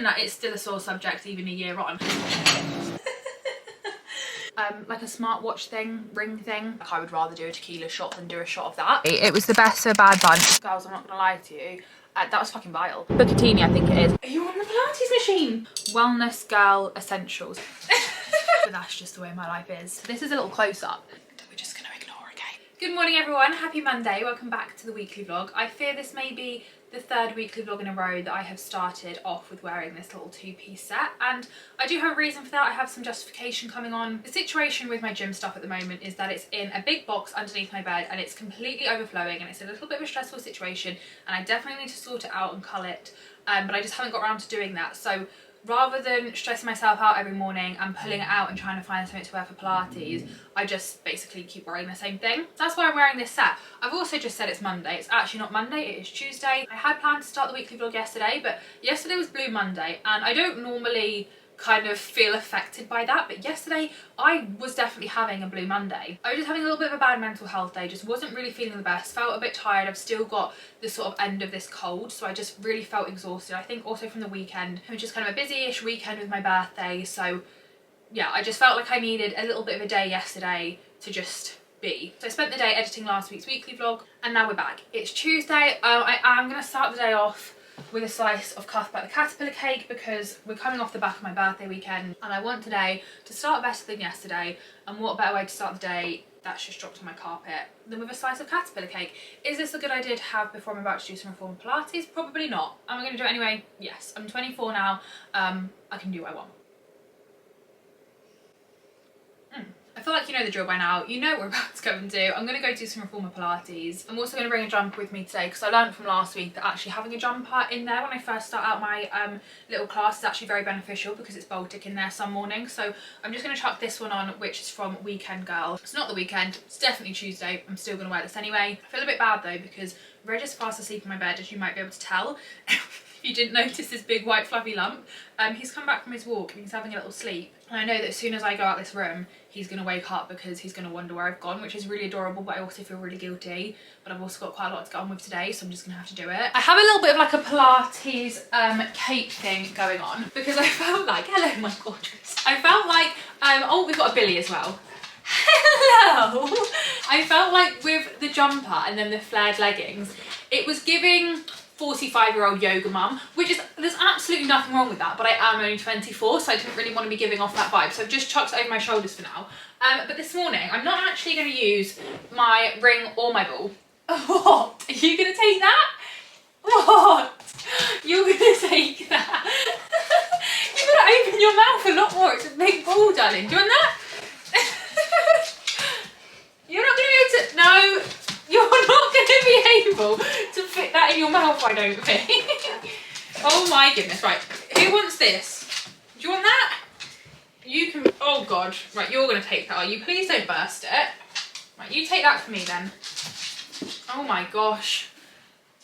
No, it's still a sore subject even a year on. Like a smartwatch thing, ring thing. Like I would rather do a tequila shot than do a shot of that. It was the best of a bad bunch. Girls, I'm not gonna lie to you. That was fucking vile. Bucatini, I think it is. Are you on the Pilates machine? Wellness Girl Essentials. But that's just the way my life is. So this is a little close-up that we're just gonna ignore, okay? Good morning, everyone. Happy Monday. Welcome back to the weekly vlog. I fear this may be the third weekly vlog in a row that I have started off with wearing this little two-piece set, and I do have a reason for that. I have some justification coming on. The situation with my gym stuff at the moment is that it's in a big box underneath my bed and it's completely overflowing, and it's a little bit of a stressful situation, and I definitely need to sort it out and cull it, but I just haven't got around to doing that. So rather than stressing myself out every morning and pulling it out and trying to find something to wear for Pilates, I just basically keep wearing the same thing. That's why I'm wearing this set. I've also just said it's Monday. It's actually not Monday, it is Tuesday. I had planned to start the weekly vlog yesterday, but yesterday was Blue Monday, and I don't normally kind of feel affected by that, but yesterday I was definitely having a Blue Monday. I was just having a little bit of a bad mental health day, just wasn't really feeling the best, felt a bit tired. I've still got the sort of end of this cold, so I just really felt exhausted. I think also from the weekend, it was just kind of a busy-ish weekend with my birthday, so yeah, I just felt like I needed a little bit of a day yesterday to just be. So I spent the day editing last week's weekly vlog, and now we're back. It's Tuesday. I am going to start the day off with a slice of Cuthbert the Caterpillar cake because we're coming off the back of my birthday weekend, and I want today to start better than yesterday, and what better way to start the day that's just dropped on my carpet than with a slice of Caterpillar cake. Is this a good idea to have before I'm about to do some reform Pilates? Probably not. Am I going to do it anyway? Yes. I'm 24 now. I can do what I want. I feel like you know the drill by now. You know what we're about to go and do. I'm going to go do some reformer Pilates. I'm also going to bring a jumper with me today because I learned from last week that actually having a jumper in there when I first start out my little class is actually very beneficial because it's Baltic in there some mornings. So I'm just going to chuck this one on, which is from Weekend Girl. It's not the weekend, it's definitely Tuesday. I'm still going to wear this anyway. I feel a bit bad though because Reg is fast asleep in my bed, as you might be able to tell. If you didn't notice this big white fluffy lump, he's come back from his walk and he's having a little sleep. And I know that as soon as I go out this room, he's going to wake up because he's going to wonder where I've gone, which is really adorable, but I also feel really guilty. But I've also got quite a lot to get on with today, so I'm just going to have to do it. I have a little bit of like a Pilates cake thing going on because I felt like, hello my gorgeous. I felt like, oh, we've got a Billy as well. Hello! I felt like with the jumper and then the flared leggings, it was giving 45-year-old yoga mum, which is, there's absolutely nothing wrong with that, but I am only 24, so I didn't really want to be giving off that vibe, so I've just chucked it over my shoulders for now. But this morning, I'm not actually going to use my ring or my ball. What? Are you going to take that? What? You're going to take that? You've got to open your mouth a lot more, it's a big ball, darling. Do you want that? You're not going to be able to, no. You're not going to be able to fit that in your mouth, I don't think. Oh my goodness, right. Who wants this? Do you want that? You can, oh God. Right, you're going to take that, are you? Please don't burst it. Right, you take that for me then. Oh my gosh.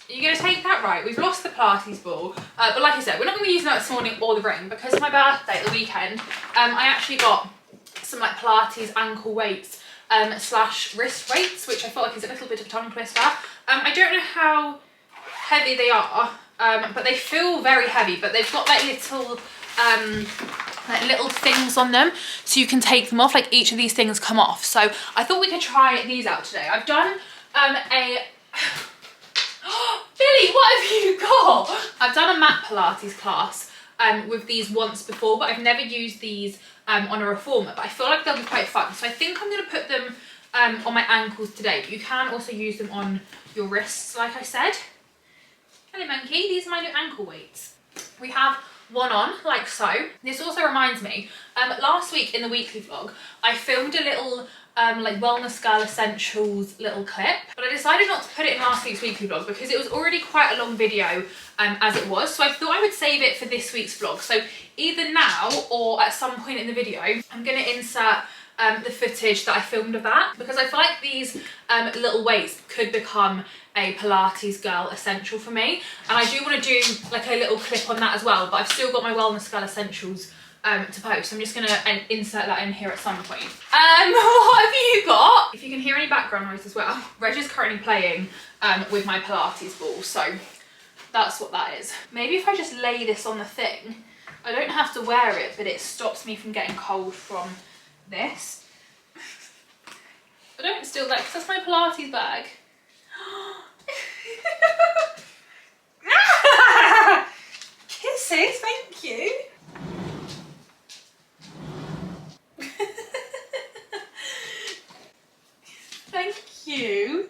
Are you going to take that? Right, we've lost the Pilates ball. But like I said, we're not going to be using that this morning or the ring because my birthday at the weekend, I actually got some like Pilates ankle weights slash wrist weights, which I feel like is a little bit of a tongue twister. I don't know how heavy they are, but they feel very heavy, but they've got like little things on them so you can take them off, like each of these things come off. So I thought we could try these out today. I've done a Billy, what have you got? I've done a mat Pilates class with these once before, but I've never used these on a reformer, but I feel like they'll be quite fun. So I think I'm going to put them on my ankles today, but you can also use them on your wrists, like I said. Hello monkey, these are my new ankle weights. We have one on, like so. This also reminds me, last week in the weekly vlog, I filmed a little like Wellness Girl Essentials little clip, but I decided not to put it in last week's weekly vlog because it was already quite a long video as it was, so I thought I would save it for this week's vlog. So either now or at some point in the video, I'm going to insert the footage that I filmed of that, because I feel like these little weights could become a Pilates girl essential for me, and I do want to do like a little clip on that as well, but I've still got my Wellness Girl Essentials to post. I'm just going to insert that in here at some point. What have you got? If you can hear any background noise as well, Reg is currently playing with my Pilates ball, so That's what that is. Maybe if I just lay this on the thing, I don't have to wear it, but it stops me from getting cold from this. I don't steal that because that's my Pilates bag. Kisses, thank you. Thank you.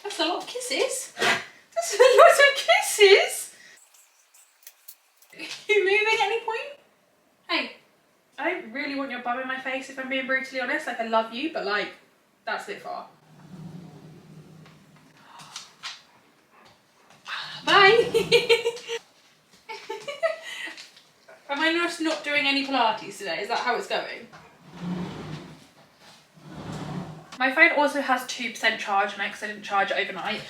That's a lot of kisses. That's a lot of kisses. You moving at any point? Hey, I don't really want your bum in my face if I'm being brutally honest. Like, I love you, but like, that's a bit far. Bye. Am I just not doing any Pilates today? Is that how it's going? My phone also has 2% charge on it because I didn't charge it overnight.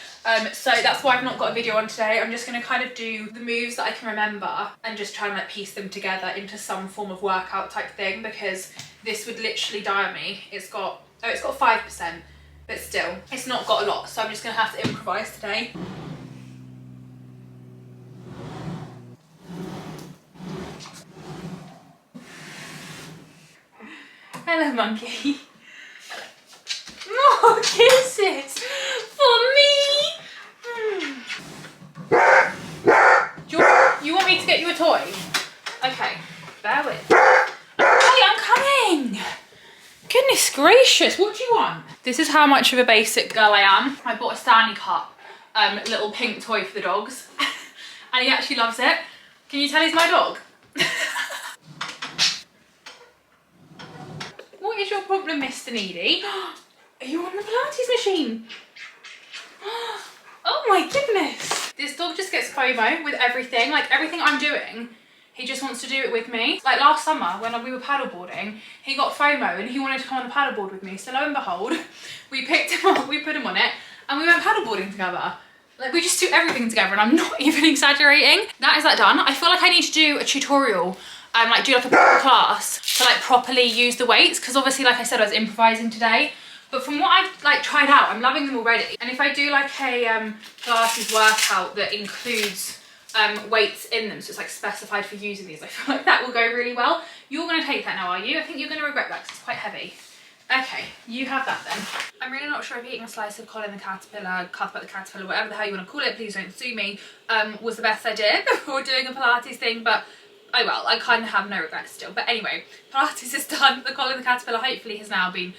So that's why I've not got a video on today. I'm just going to kind of do the moves that I can remember and just try and like piece them together into some form of workout type thing, because this would literally die on me. It's got 5%, but still, it's not got a lot. So I'm just going to have to improvise today. Hello, monkey. More kisses for me. You want me to get you a toy? Okay, bear with. Hey, I'm coming. Goodness gracious, what do you want? This is how much of a basic girl I am. I bought a Stanley Cup, little pink toy for the dogs, and he actually loves it. Can you tell he's my dog? What is your problem, Mr. Needy? Are you on the Pilates machine? Oh my goodness. This dog just gets FOMO with everything. Like, everything I'm doing, he just wants to do it with me. Like last summer when we were paddleboarding, he got FOMO and he wanted to come on the paddleboard with me. So lo and behold, we picked him up, we put him on it, and we went paddleboarding together. Like, we just do everything together, and I'm not even exaggerating. That is that done. I feel like I need to do a tutorial, like do like a proper class to like properly use the weights, because obviously, like I said, I was improvising today. But from what I've like tried out, I'm loving them already. And if I do like a Pilates workout that includes weights in them, so it's like specified for using these, I feel like that will go really well. You're gonna take that now, are you? I think you're gonna regret that because it's quite heavy. Okay, you have that then. I'm really not sure if eating a slice of Colin the Caterpillar, Cuthbert the Caterpillar, whatever the hell you want to call it, please don't sue me, was the best idea before doing a Pilates thing, but oh well, I kind of have no regrets still. But anyway, Pilates is done. The Colin the Caterpillar hopefully has now been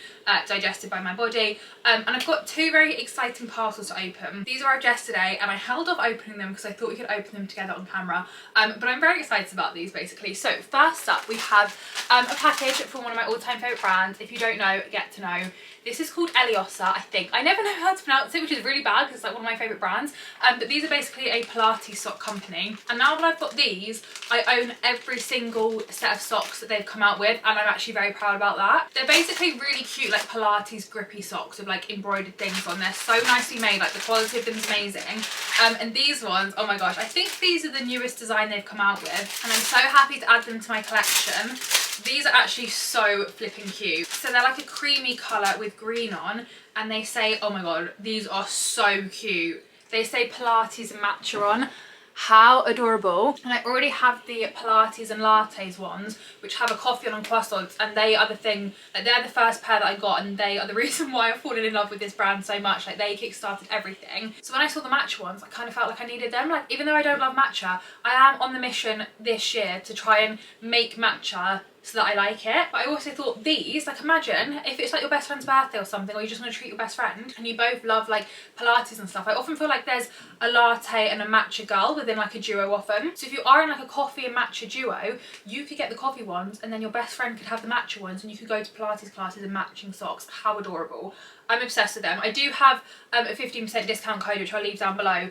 digested by my body. And I've got two very exciting parcels to open. These arrived yesterday and I held off opening them because I thought we could open them together on camera. But I'm very excited about these basically. So first up we have a package from one of my all-time favourite brands. If you don't know, get to know. This is called Eliosa, I think. I never know how to pronounce it, which is really bad because it's like one of my favourite brands. But these are basically a Pilates sock company. And now that I've got these, I own every single set of socks that they've come out with, and I'm actually very proud about that. They're basically really cute, like Pilates grippy socks with like embroidered things on. They're so nicely made, like the quality of them is amazing. And these ones, oh my gosh, I think these are the newest design they've come out with, and I'm so happy to add them to my collection. These are actually so flipping cute. So they're like a creamy colour with green on, and they say, oh my god, these are so cute. They say Pilates and matcha on. How adorable. And I already have the Pilates and lattes ones, which have a coffee on and croissants, and they are the thing, like they're the first pair that I got, and they are the reason why I've fallen in love with this brand so much. Like, they kickstarted everything. So when I saw the matcha ones, I kind of felt like I needed them. Like, even though I don't love matcha, I am on the mission this year to try and make matcha so that I like it. But I also thought these, like, imagine if it's like your best friend's birthday or something, or you just want to treat your best friend and you both love like Pilates and stuff. I often feel like there's a latte and a matcha girl within like a duo often. So if you are in like a coffee and matcha duo, you could get the coffee ones and then your best friend could have the matcha ones, and you could go to Pilates classes in matching socks. How adorable. I'm obsessed with them. I do have a 15% discount code, which I'll leave down below,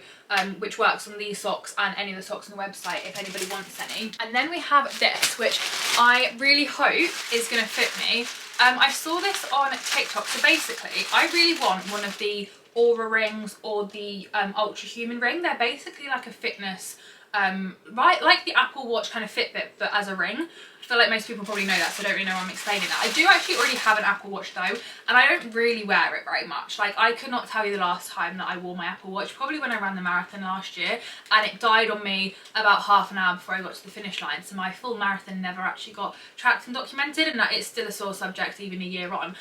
which works on these socks and any of the socks on the website if anybody wants any. And then we have this, which I really hope is going to fit me. I saw this on TikTok. So basically, I really want one of the Aura rings or the Ultra Human ring. They're basically like a fitness right, like the Apple Watch kind of Fitbit, but as a ring. I feel like most people probably know that, so I don't really know why I'm explaining that. I do actually already have an Apple Watch though, and I don't really wear it very much. Like, I could not tell you the last time that I wore my Apple Watch, probably when I ran the marathon last year, and it died on me about half an hour before I got to the finish line, so my full marathon never actually got tracked and documented, and that is still a sore subject even a year on.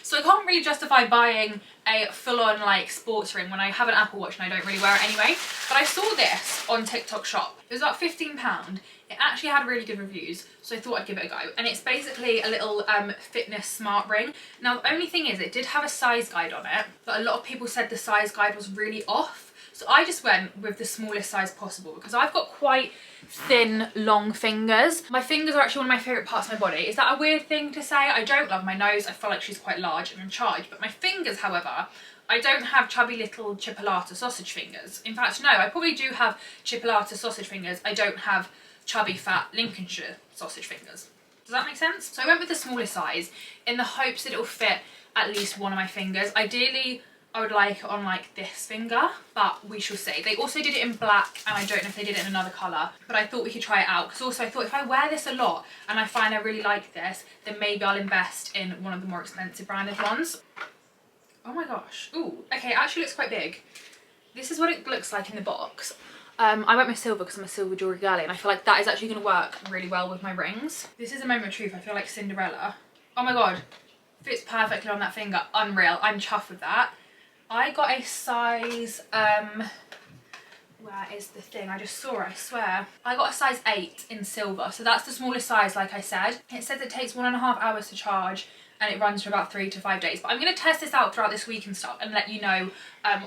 So I can't really justify buying a full-on like sports ring when I have an Apple Watch and I don't really wear it anyway. But I saw this on TikTok Shop. It was about £15. It actually had really good reviews, so I thought I'd give it a go. And it's basically a little fitness smart ring. Now the only thing is, it did have a size guide on it, but a lot of people said the size guide was really off. So I just went with the smallest size possible because I've got quite thin, long fingers. My fingers are actually one of my favourite parts of my body. Is that a weird thing to say? I don't love my nose. I feel like she's quite large and in charge. But my fingers, however, I don't have chubby little chipolata sausage fingers. In fact, no, I probably do have chipolata sausage fingers. I don't have chubby, fat Lincolnshire sausage fingers. Does that make sense? So I went with the smallest size in the hopes that it will fit at least one of my fingers. Ideally, I would like it on like this finger, but we shall see. They also did it in black, and I don't know if they did it in another colour, but I thought we could try it out, because also I thought if I wear this a lot and I find I really like this, then maybe I'll invest in one of the more expensive branded ones. Oh my gosh. Ooh, okay, it actually looks quite big. This is what it looks like in the box. I went with silver because I'm a silver Georgie girly, and I feel like that is actually going to work really well with my rings. This is a moment of truth. I feel like Cinderella. Oh my god. Fits perfectly on that finger. Unreal. I'm chuffed with that. I got a size, where is the thing? I just saw it, I swear. I got a size 8 in silver, so that's the smallest size, like I said. It says it takes 1.5 hours to charge, and it runs for about 3 to 5 days. But I'm going to test this out throughout this week and stuff and let you know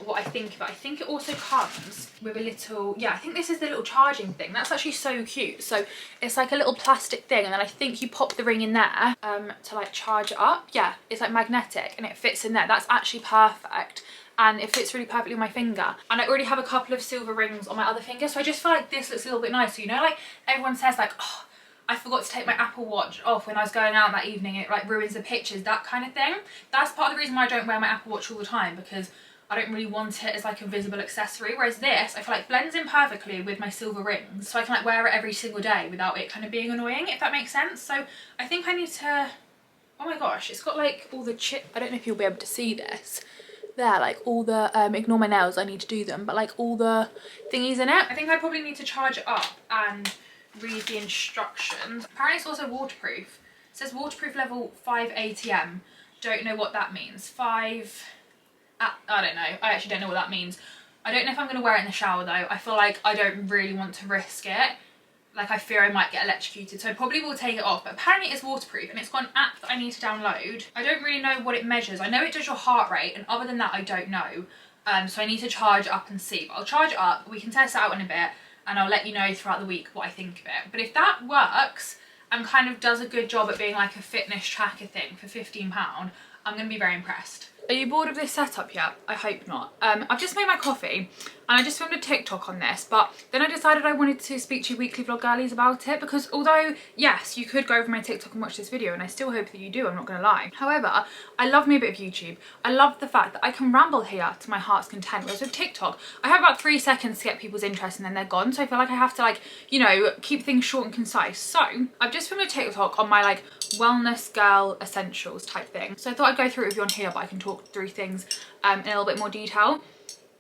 what I think of it. I think it also comes with a little, yeah, I think this is the little charging thing. That's actually so cute. So it's like a little plastic thing, and then I think you pop the ring in there to like charge it up. Yeah, it's like magnetic and it fits in there. That's actually perfect. And it fits really perfectly on my finger. And I already have a couple of silver rings on my other finger, so I just feel like this looks a little bit nicer. You know, like everyone says like, oh, I forgot to take my Apple Watch off when I was going out that evening, it like ruins the pictures, that kind of thing. That's part of the reason why I don't wear my Apple Watch all the time, because I don't really want it as like a visible accessory, whereas this I feel like blends in perfectly with my silver rings, so I can like wear it every single day without it kind of being annoying, if that makes sense. So I think I need to, oh my gosh, it's got like all the I don't know if you'll be able to see this there, like all the ignore my nails, I need to do them, but like all the thingies in it. I think I probably need to charge it up and read the instructions. Apparently it's also waterproof. It says waterproof level 5 ATM. Don't know what that means. I don't know. I actually don't know what that means. I don't know if I'm going to wear it in the shower though. I feel like I don't really want to risk it. Like, I fear I might get electrocuted, so I probably will take it off. But apparently it's waterproof, and it's got an app that I need to download. I don't really know what it measures. I know it does your heart rate, and other than that I don't know. So I need to charge it up and see. But I'll charge it up, we can test it out in a bit, and I'll let you know throughout the week what I think of it. But if that works and kind of does a good job at being like a fitness tracker thing for £15, I'm going to be very impressed. Are you bored of this setup yet? I hope not. I've just made my coffee and I just filmed a TikTok on this, but then I decided I wanted to speak to you weekly vlog girlies about it, because although, yes, you could go over my TikTok and watch this video, and I still hope that you do, I'm not gonna lie. However, I love me a bit of YouTube. I love the fact that I can ramble here to my heart's content, whereas with TikTok, I have about 3 seconds to get people's interest and then they're gone, so I feel like I have to like, you know, keep things short and concise. So, I've just filmed a TikTok on my like wellness girl essentials type thing. So I thought I'd go through it with you on here, but I can talk through things in a little bit more detail.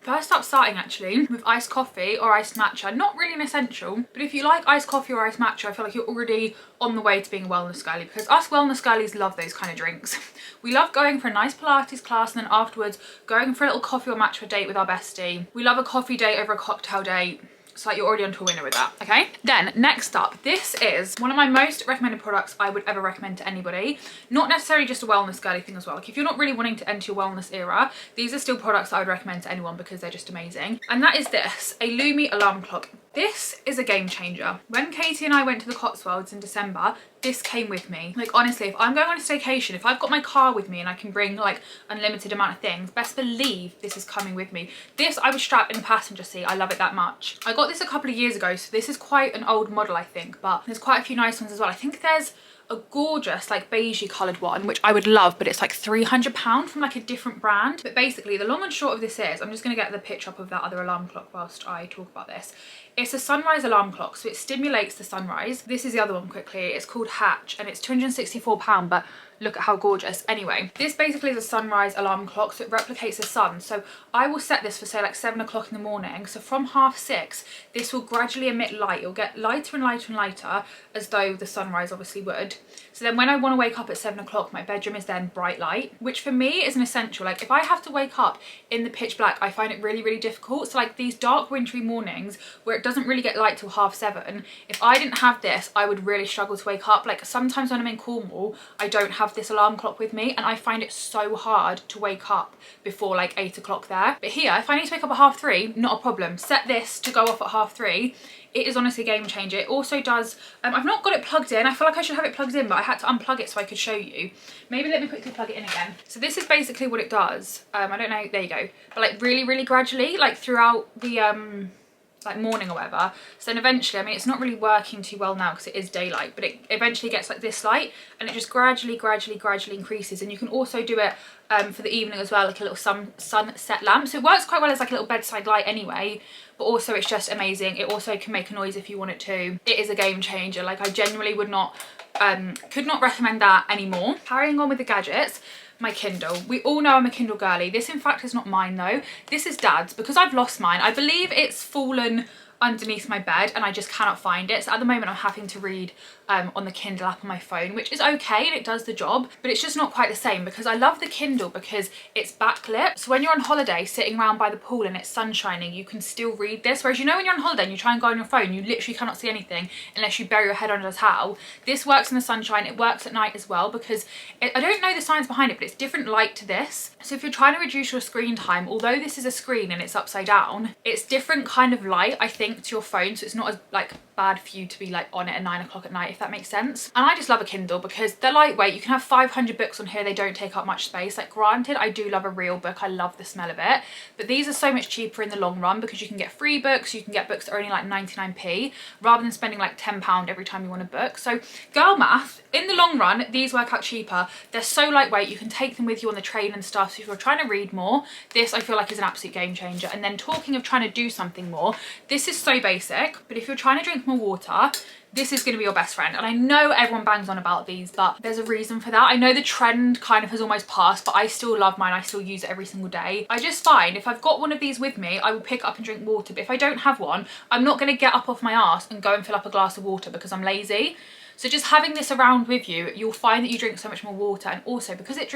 First up, starting actually with iced coffee or iced matcha. Not really an essential, but if you like iced coffee or iced matcha, I feel like you're already on the way to being a wellness girly, because us wellness girlies love those kind of drinks. We love going for a nice Pilates class and then afterwards going for a little coffee or matcha date with our bestie. We love a coffee date over a cocktail date. So like, you're already onto a winner with that, okay? Then next up, this is one of my most recommended products I would ever recommend to anybody. Not necessarily just a wellness girly thing as well. Like, if you're not really wanting to enter your wellness era, these are still products that I would recommend to anyone because they're just amazing. And that is this, a Lumi alarm clock. This is a game changer. When Katie and I went to the Cotswolds in December, this came with me. Like, honestly, if I'm going on a staycation, if I've got my car with me and I can bring like unlimited amount of things, best believe this is coming with me. This I would strap in the passenger seat. I love it that much. I got this a couple of years ago, so this is quite an old model, I think, but there's quite a few nice ones as well. I think there's a gorgeous like beigey coloured one, which I would love, but it's like £300 from like a different brand. But basically the long and short of this is, I'm just going to get the picture up of that other alarm clock whilst I talk about this. It's a sunrise alarm clock, so it stimulates the sunrise. This is the other one quickly. It's called Hatch and it's £264, but look at how gorgeous. Anyway, this basically is a sunrise alarm clock, so it replicates the sun. So I will set this for say like 7 o'clock in the morning. So from 6:30, this will gradually emit light. It'll get lighter and lighter and lighter, as though the sunrise obviously would. So then when I want to wake up at 7 o'clock, my bedroom is then bright light, which for me is an essential. Like if I have to wake up in the pitch black, I find it really, really difficult. So like these dark wintry mornings where it doesn't really get light till 7:30, if I didn't have this, I would really struggle to wake up. Like sometimes when I'm in Cornwall, I don't have this alarm clock with me and I find it so hard to wake up before like 8 o'clock there. But here, if I need to wake up at 3:30, not a problem. Set this to go off at 3:30. It is honestly a game changer. It also does, I've not got it plugged in. I feel like I should have it plugged in, but I had to unplug it so I could show you. Maybe let me quickly plug it in again. So this is basically what it does. I don't know, there you go. But like really, really gradually, like throughout the like morning or whatever. So then eventually, I mean, it's not really working too well now because it is daylight, but it eventually gets like this light and it just gradually increases. And you can also do it for the evening as well, like a little sunset lamp. So it works quite well as like a little bedside light anyway, but also it's just amazing. It also can make a noise if you want it to. It is a game changer. Like I genuinely would not, could not recommend that anymore. Carrying on with the gadgets, my Kindle. We all know I'm a Kindle girly. This in fact is not mine though. This is Dad's because I've lost mine. I believe it's fallen underneath my bed and I just cannot find it. So at the moment I'm having to read on the Kindle app on my phone, which is okay and it does the job, but it's just not quite the same because I love the Kindle because it's backlit. So when you're on holiday sitting around by the pool and it's sun shining, you can still read this. Whereas you know when you're on holiday and you try and go on your phone, you literally cannot see anything unless you bury your head under a towel. This works in the sunshine. It works at night as well because I don't know the science behind it, but it's different light to this. So if you're trying to reduce your screen time, although this is a screen and it's upside down, it's different kind of light, I think, to your phone. So it's not as like bad for you to be like on it at 9 o'clock at night, if that makes sense. And I just love a Kindle because they're lightweight. You can have 500 books on here. They don't take up much space. Like granted, I do love a real book. I love the smell of it, but these are so much cheaper in the long run because you can get free books. You can get books that are only like 99p rather than spending like £10 every time you want a book. So girl math, in the long run, these work out cheaper. They're so lightweight. You can take them with you on the train and stuff. So if you're trying to read more, this I feel like is an absolute game changer. And then talking of trying to do something more, this is so basic, but if you're trying to drink more water, this is going to be your best friend. And I know everyone bangs on about these, but there's a reason for that. I know the trend kind of has almost passed, but I still love mine. I still use it every single day. I just find if I've got one of these with me, I will pick it up and drink water. But if I don't have one, I'm not going to get up off my ass and go and fill up a glass of water because I'm lazy. So just having this around with you, you'll find that you drink so much more water. And also because it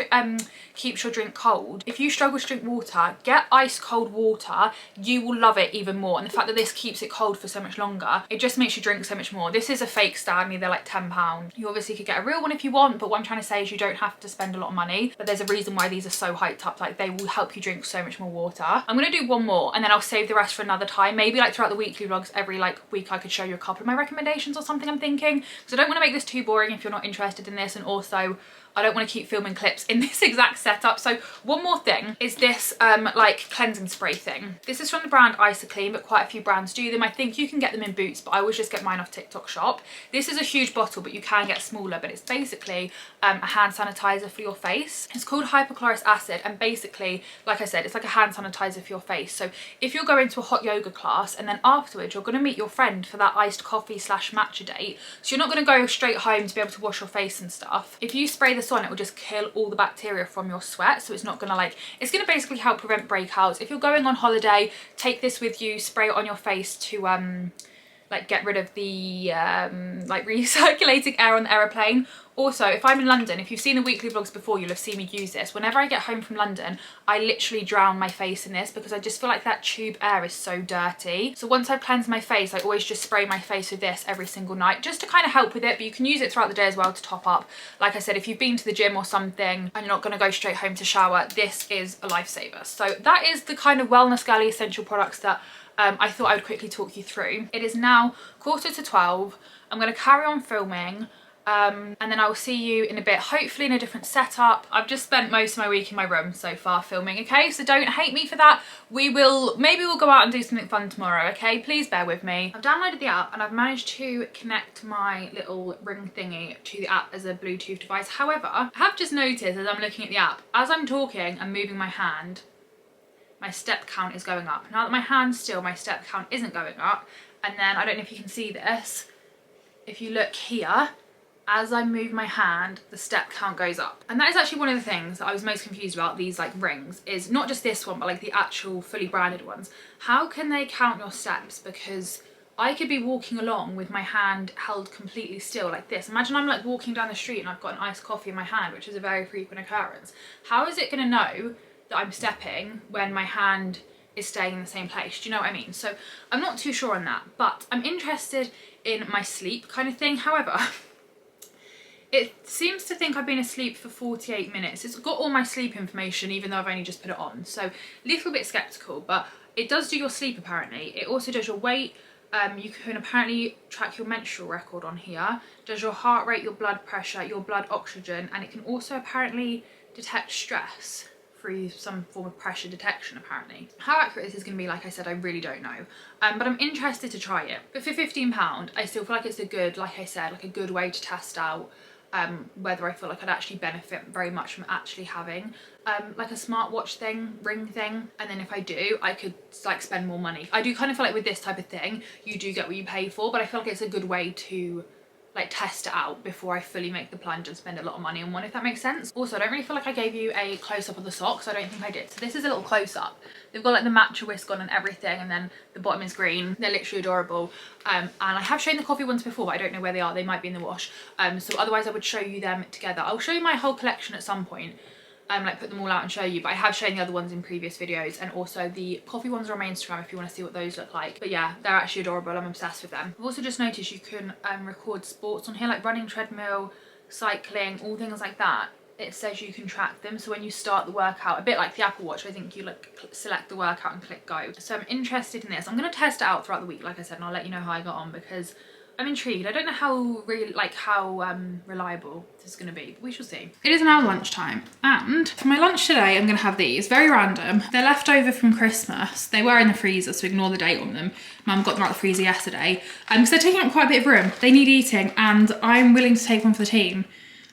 keeps your drink cold, if you struggle to drink water, get ice cold water. You will love it even more. And the fact that this keeps it cold for so much longer, it just makes you drink so much more. This is a fake Stanley. They're like £10. You obviously could get a real one if you want, but what I'm trying to say is you don't have to spend a lot of money. But there's a reason why these are so hyped up. Like they will help you drink so much more water. I'm going to do one more and then I'll save the rest for another time. Maybe like throughout the weekly vlogs, every like week I could show you a couple of my recommendations or something, I'm thinking. Because I don't want to make this too boring if you're not interested in this, and also I don't want to keep filming clips in this exact setup. So one more thing is this like cleansing spray thing. This is from the brand Isoclean, but quite a few brands do them. I think you can get them in Boots, but I always just get mine off TikTok shop. This is a huge bottle, but you can get smaller, but it's basically a hand sanitizer for your face. It's called hypochlorous acid, and basically, like I said, it's like a hand sanitizer for your face. So if you're going to a hot yoga class and then afterwards you're going to meet your friend for that iced coffee / matcha date, so you're not going to go straight home to be able to wash your face and stuff. If you spray this on, it will just kill all the bacteria from your sweat. So it's not gonna like, it's gonna basically help prevent breakouts. If you're going on holiday, take this with you, spray it on your face to like get rid of the like recirculating air on the aeroplane. Also, if I'm in London, if you've seen the weekly vlogs before, you'll have seen me use this. Whenever I get home from London, I literally drown my face in this because I just feel like that tube air is so dirty. So once I've cleansed my face, I always just spray my face with this every single night just to kind of help with it, but you can use it throughout the day as well to top up. Like I said, if you've been to the gym or something and you're not going to go straight home to shower, this is a lifesaver. So that is the kind of wellness girly essential products that I thought I would quickly talk you through. It is now 11:45. I'm going to carry on filming. And then I will see you in a bit, hopefully in a different setup. I've just spent most of my week in my room so far filming, okay? So don't hate me for that. Maybe we'll go out and do something fun tomorrow, okay? Please bear with me. I've downloaded the app and I've managed to connect my little ring thingy to the app as a Bluetooth device. However, I have just noticed as I'm looking at the app, as I'm talking and moving my hand, my step count is going up. Now that my hand's still, my step count isn't going up. And then, I don't know if you can see this, if you look here, as I move my hand, the step count goes up. And that is actually one of the things that I was most confused about these like rings, is not just this one, but like the actual fully branded ones. How can they count your steps? Because I could be walking along with my hand held completely still like this. Imagine I'm like walking down the street and I've got an iced coffee in my hand, which is a very frequent occurrence. How is it gonna know that I'm stepping when my hand is staying in the same place? Do you know what I mean? So I'm not too sure on that, but I'm interested in my sleep kind of thing. However, it seems to think I've been asleep for 48 minutes. It's got all my sleep information, even though I've only just put it on. So a little bit skeptical, but it does do your sleep apparently. It also does your weight. You can apparently track your menstrual record on here. Does your heart rate, your blood pressure, your blood oxygen, and it can also apparently detect stress through some form of pressure detection apparently. How accurate this is going to be, like I said, I really don't know. But I'm interested to try it. But for £15, I still feel like it's a good, like I said, like a good way to test out whether I feel like I'd actually benefit very much from actually having like a smartwatch thing, ring thing, and then if I do, I could like spend more money. I do kind of feel like with this type of thing, you do get what you pay for, but I feel like it's a good way to like test it out before I fully make the plunge and spend a lot of money on one, if that makes sense. Also, I don't really feel like I gave you a close-up of the socks. I don't think I did. So this is a little close-up. They've got like the matcha whisk on and everything, and then the bottom is green. They're literally adorable. And I have shown the coffee ones before, but I don't know where they are. They might be in the wash. So otherwise I would show you them together. I'll show you my whole collection at some point. Like put them all out and show you, but I have shown the other ones in previous videos, and also the coffee ones are on my Instagram if you want to see what those look like. But yeah, they're actually adorable. I'm obsessed with them. I've also just noticed you can record sports on here, like running, treadmill, cycling, all things like that. It says you can track them, so when you start the workout, a bit like the Apple Watch, I think you like select the workout and click go. So I'm interested in this. I'm going to test it out throughout the week, like I said, and I'll let you know how I got on, because I'm intrigued. I don't know how reliable this is going to be, but we shall see. It is now lunchtime, and for my lunch today I'm going to have these. Very random. They're left over from Christmas. They were in the freezer, so ignore the date on them. Mum got them out of the freezer yesterday because they're taking up quite a bit of room. They need eating, and I'm willing to take one for the team.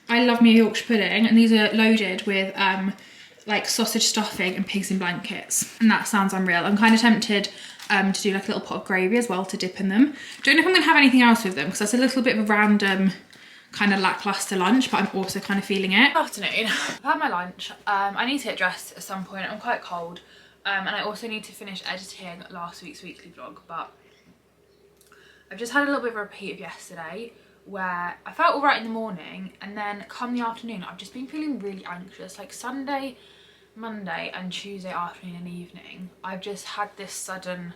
I love me a Yorkshire pudding, and these are loaded with like sausage stuffing and pigs in blankets, and that sounds unreal. I'm kind of tempted to do like a little pot of gravy as well to dip in them. Don't know if I'm gonna have anything else with them, because that's a little bit of a random kind of lackluster lunch, but I'm also kind of feeling it. Good afternoon. I've had my lunch. I need to get dressed at some point. I'm quite cold, and I also need to finish editing last week's weekly vlog, but I've just had a little bit of a repeat of yesterday, where I felt all right in the morning, and then come the afternoon I've just been feeling really anxious. Like Sunday, Monday and Tuesday afternoon and evening, I've just had this sudden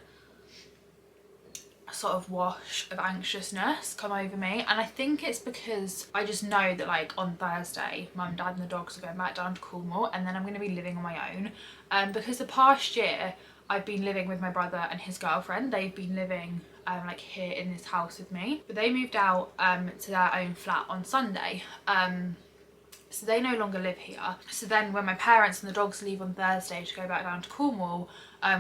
sort of wash of anxiousness come over me, and I think it's because I just know that like on Thursday Mum, Dad and the dogs are going back down to Cornwall, and then I'm going to be living on my own, because the past year I've been living with my brother and his girlfriend. They've been living like here in this house with me, but they moved out to their own flat on Sunday, so they no longer live here. So then when my parents and the dogs leave on Thursday to go back down to Cornwall,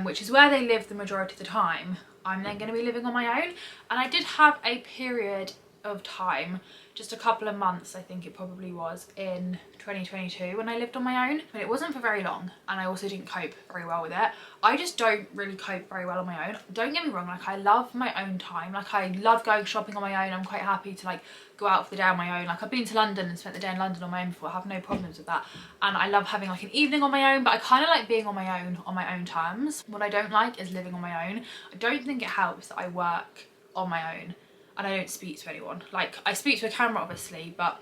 which is where they live the majority of the time, I'm then going to be living on my own. And I did have a period of time, just a couple of months I think it probably was, in 2022 when I lived on my own, but it wasn't for very long, and I also didn't cope very well with it. I just don't really cope very well on my own. Don't get me wrong, like I love my own time, like I love going shopping on my own. I'm quite happy to like go out for the day on my own. Like I've been to London and spent the day in London on my own before. I have no problems with that, and I love having like an evening on my own, but I kind of like being on my own terms. What I don't like is living on my own. I don't think it helps that I work on my own and I don't speak to anyone. Like I speak to a camera obviously, but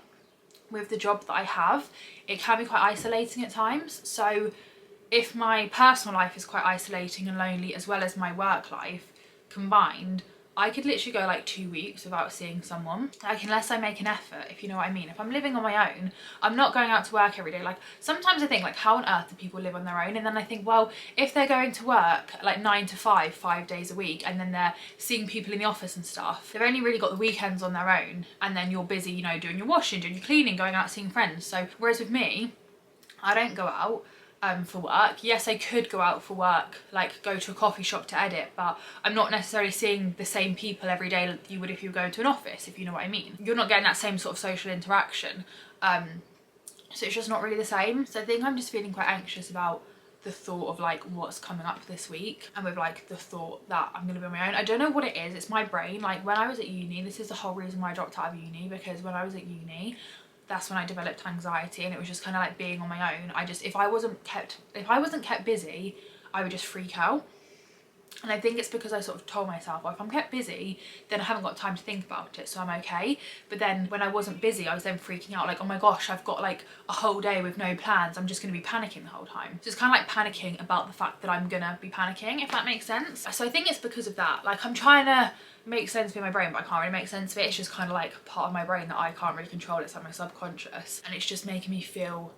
with the job that I have, it can be quite isolating at times. So if my personal life is quite isolating and lonely, as well as my work life combined, I could literally go like 2 weeks without seeing someone, like unless I make an effort, if you know what I mean. If I'm living on my own, I'm not going out to work every day. Like sometimes I think like, how on earth do people live on their own? And then I think, well, if they're going to work like 9 to 5 5 days a week, and then they're seeing people in the office and stuff, they've only really got the weekends on their own, and then you're busy, you know, doing your washing, doing your cleaning, going out seeing friends. So whereas with me, I don't go out for work. Yes, I could go out for work, like go to a coffee shop to edit, but I'm not necessarily seeing the same people every day that you would if you go to an office, if you know what I mean. You're not getting that same sort of social interaction. So it's just not really the same. So I think I'm just feeling quite anxious about the thought of like what's coming up this week, and with like the thought that I'm gonna be on my own. I don't know what it is, it's my brain. Like when I was at uni, this is the whole reason why I dropped out of uni, because when I was at uni, that's when I developed anxiety, and it was just kind of like being on my own. If I wasn't kept busy, I would just freak out. And I think it's because I sort of told myself, well, if I'm kept busy, then I haven't got time to think about it, so I'm okay. But then when I wasn't busy, I was then freaking out, like, oh my gosh, I've got like a whole day with no plans, I'm just going to be panicking the whole time. So it's kind of like panicking about the fact that I'm gonna be panicking, if that makes sense. So I think it's because of that. Like I'm trying to make sense of it in my brain, but I can't really make sense of it. It's just kind of like part of my brain that I can't really control. It's like my subconscious, and it's just making me feel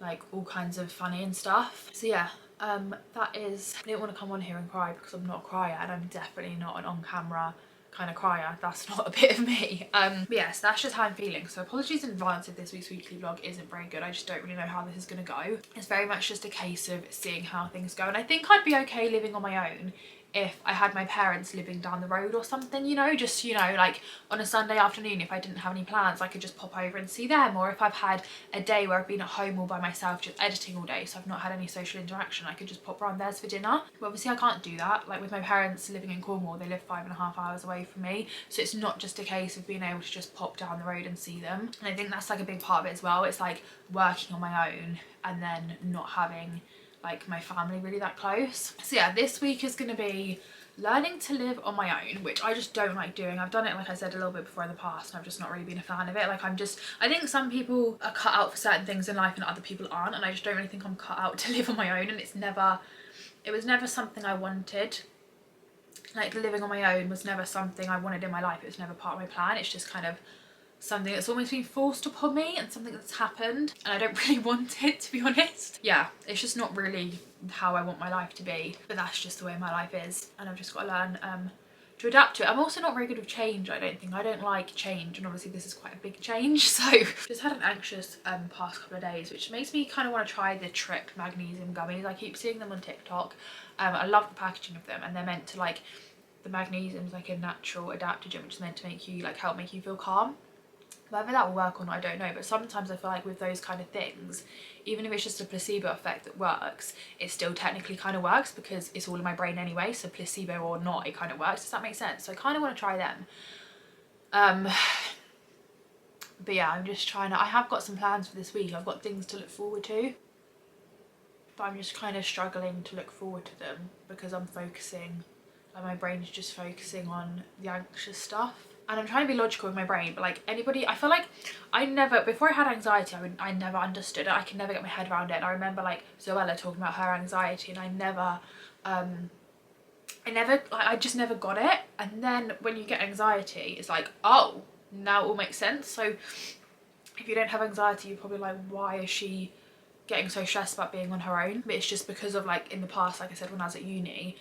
like all kinds of funny and stuff. So yeah, that is, I didn't want to come on here and cry because I'm not a crier, and I'm definitely not an on-camera kind of crier. That's not a bit of me. But yes, that's just how I'm feeling. So apologies in advance if this week's weekly vlog isn't very good. I just don't really know how this is going to go. It's very much just a case of seeing how things go, and I think I'd be okay living on my own if I had my parents living down the road or something, you know, just, you know, like on a Sunday afternoon, if I didn't have any plans, I could just pop over and see them. Or if I've had a day where I've been at home all by myself just editing all day, so I've not had any social interaction, I could just pop round theirs for dinner. But obviously I can't do that. Like with my parents living in Cornwall, they live 5.5 hours away from me, so it's not just a case of being able to just pop down the road and see them. And I think that's like a big part of it as well. It's like working on my own and then not having like my family really that close. So yeah, this week is going to be learning to live on my own, which I just don't like doing. I've done it, like I said, a little bit before in the past, and I've just not really been a fan of it. Like I think some people are cut out for certain things in life and other people aren't, and I just don't really think I'm cut out to live on my own. And it was never something I wanted. Like living on my own was never something I wanted in my life. It was never part of my plan. It's just kind of something that's almost been forced upon me, and something that's happened, and I don't really want it, to be honest. Yeah, it's just not really how I want my life to be, but that's just the way my life is, and I've just got to learn to adapt to it. I'm also not very good with change, I don't think. I don't like change, and obviously this is quite a big change, so just had an anxious past couple of days, which makes me kind of want to try the Trip magnesium gummies. I keep seeing them on TikTok. I love the packaging of them, and they're meant to, like, the magnesium's like a natural adaptogen, which is meant to make you, like, help make you feel calm. Whether that will work or not, I don't know, but sometimes I feel like with those kind of things, even if it's just a placebo effect that works, it still technically kind of works because it's all in my brain anyway, so placebo or not, it kind of works. Does that make sense? So I kind of want to try them. But yeah, I'm just trying to, I have got some plans for this week. I've got things to look forward to, but I'm just kind of struggling to look forward to them because I'm focusing, like my brain's just focusing on the anxious stuff. And I'm trying to be logical with my brain, but like anybody, I feel like I never, before I had anxiety, I never understood it. I could never get my head around it. And I remember like Zoella talking about her anxiety, and I just never got it. And then when you get anxiety, it's like, oh, now it all makes sense. So if you don't have anxiety, you're probably like, why is she getting so stressed about being on her own? But it's just because of, like, in the past, like I said, when I was at uni,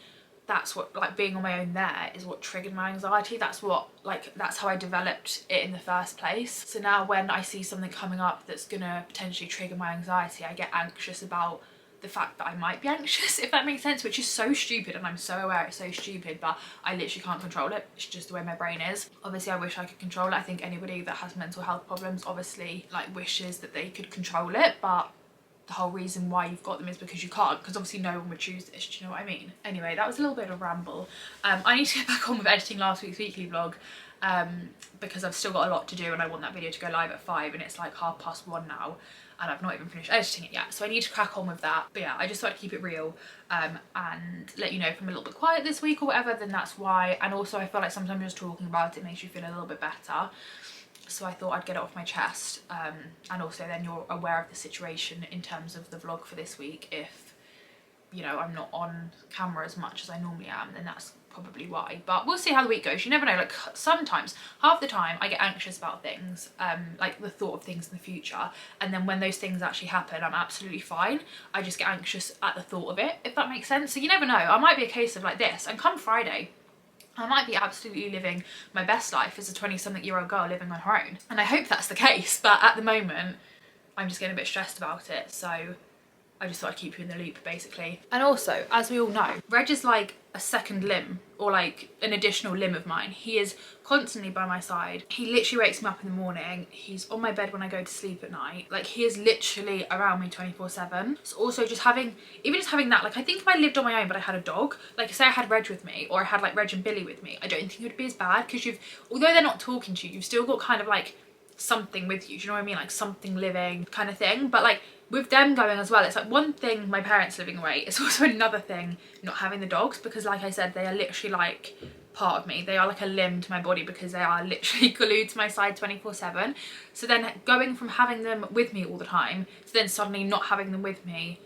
that's what, like, being on my own there is what triggered my anxiety. That's what, like, that's how I developed it in the first place. So now when I see something coming up that's gonna potentially trigger my anxiety, I get anxious about the fact that I might be anxious, if that makes sense, which is so stupid, and I'm so aware it's so stupid, but I literally can't control it. It's just the way my brain is. Obviously I wish I could control it. I think anybody that has mental health problems obviously, like, wishes that they could control it, but the whole reason why you've got them is because you can't, because obviously no one would choose this. Do you know what I mean? Anyway, that was a little bit of a ramble. I need to get back on with editing last week's weekly vlog, because I've still got a lot to do, and I want that video to go live at 5, and it's like 1:30 now, and I've not even finished editing it yet, so I need to crack on with that. But yeah, I just thought I'd keep it real, and let you know if I'm a little bit quiet this week or whatever, then that's why. And also I feel like sometimes just talking about it makes you feel a little bit better, so I thought I'd get it off my chest. And also then you're aware of the situation in terms of the vlog for this week. If, you know, I'm not on camera as much as I normally am, then that's probably why, but we'll see how the week goes. You never know. Like sometimes, half the time I get anxious about things, like the thought of things in the future, and then when those things actually happen, I'm absolutely fine. I just get anxious at the thought of it, if that makes sense. So you never know, I might be a case of like this, and come Friday I might be absolutely living my best life as a 20-something-year-old girl living on her own, and I hope that's the case, but at the moment I'm just getting a bit stressed about it, so I just thought I'd keep you in the loop basically. And also, as we all know, Reg is like a second limb, or like an additional limb of mine. He is constantly by my side. He literally wakes me up in the morning. He's on my bed when I go to sleep at night. Like he is literally around me 24/7. So also just having, even just having that, like I think if I lived on my own but I had a dog, like say I had Reg with me, or I had like Reg and Billy with me, I don't think it would be as bad, because although they're not talking to you, you've still got kind of like something with you, do you know what I mean? Like something living kind of thing. But like with them going as well, it's like one thing my parents living away, it's also another thing not having the dogs, because like I said, they are literally like part of me. They are like a limb to my body, because they are literally glued to my side 24/7. So then going from having them with me all the time to then suddenly not having them with me,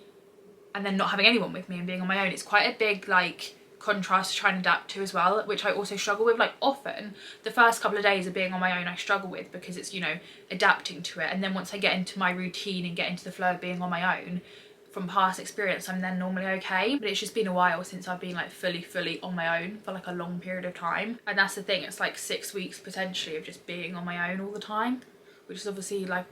and then not having anyone with me and being on my own, it's quite a big like contrast to try and adapt to as well, which I also struggle with. Like often the first couple of days of being on my own I struggle with, because it's, you know, adapting to it, and then once I get into my routine and get into the flow of being on my own from past experience, I'm then normally okay. But it's just been a while since I've been like fully on my own for like a long period of time, and that's the thing, it's like 6 weeks potentially of just being on my own all the time, which is obviously like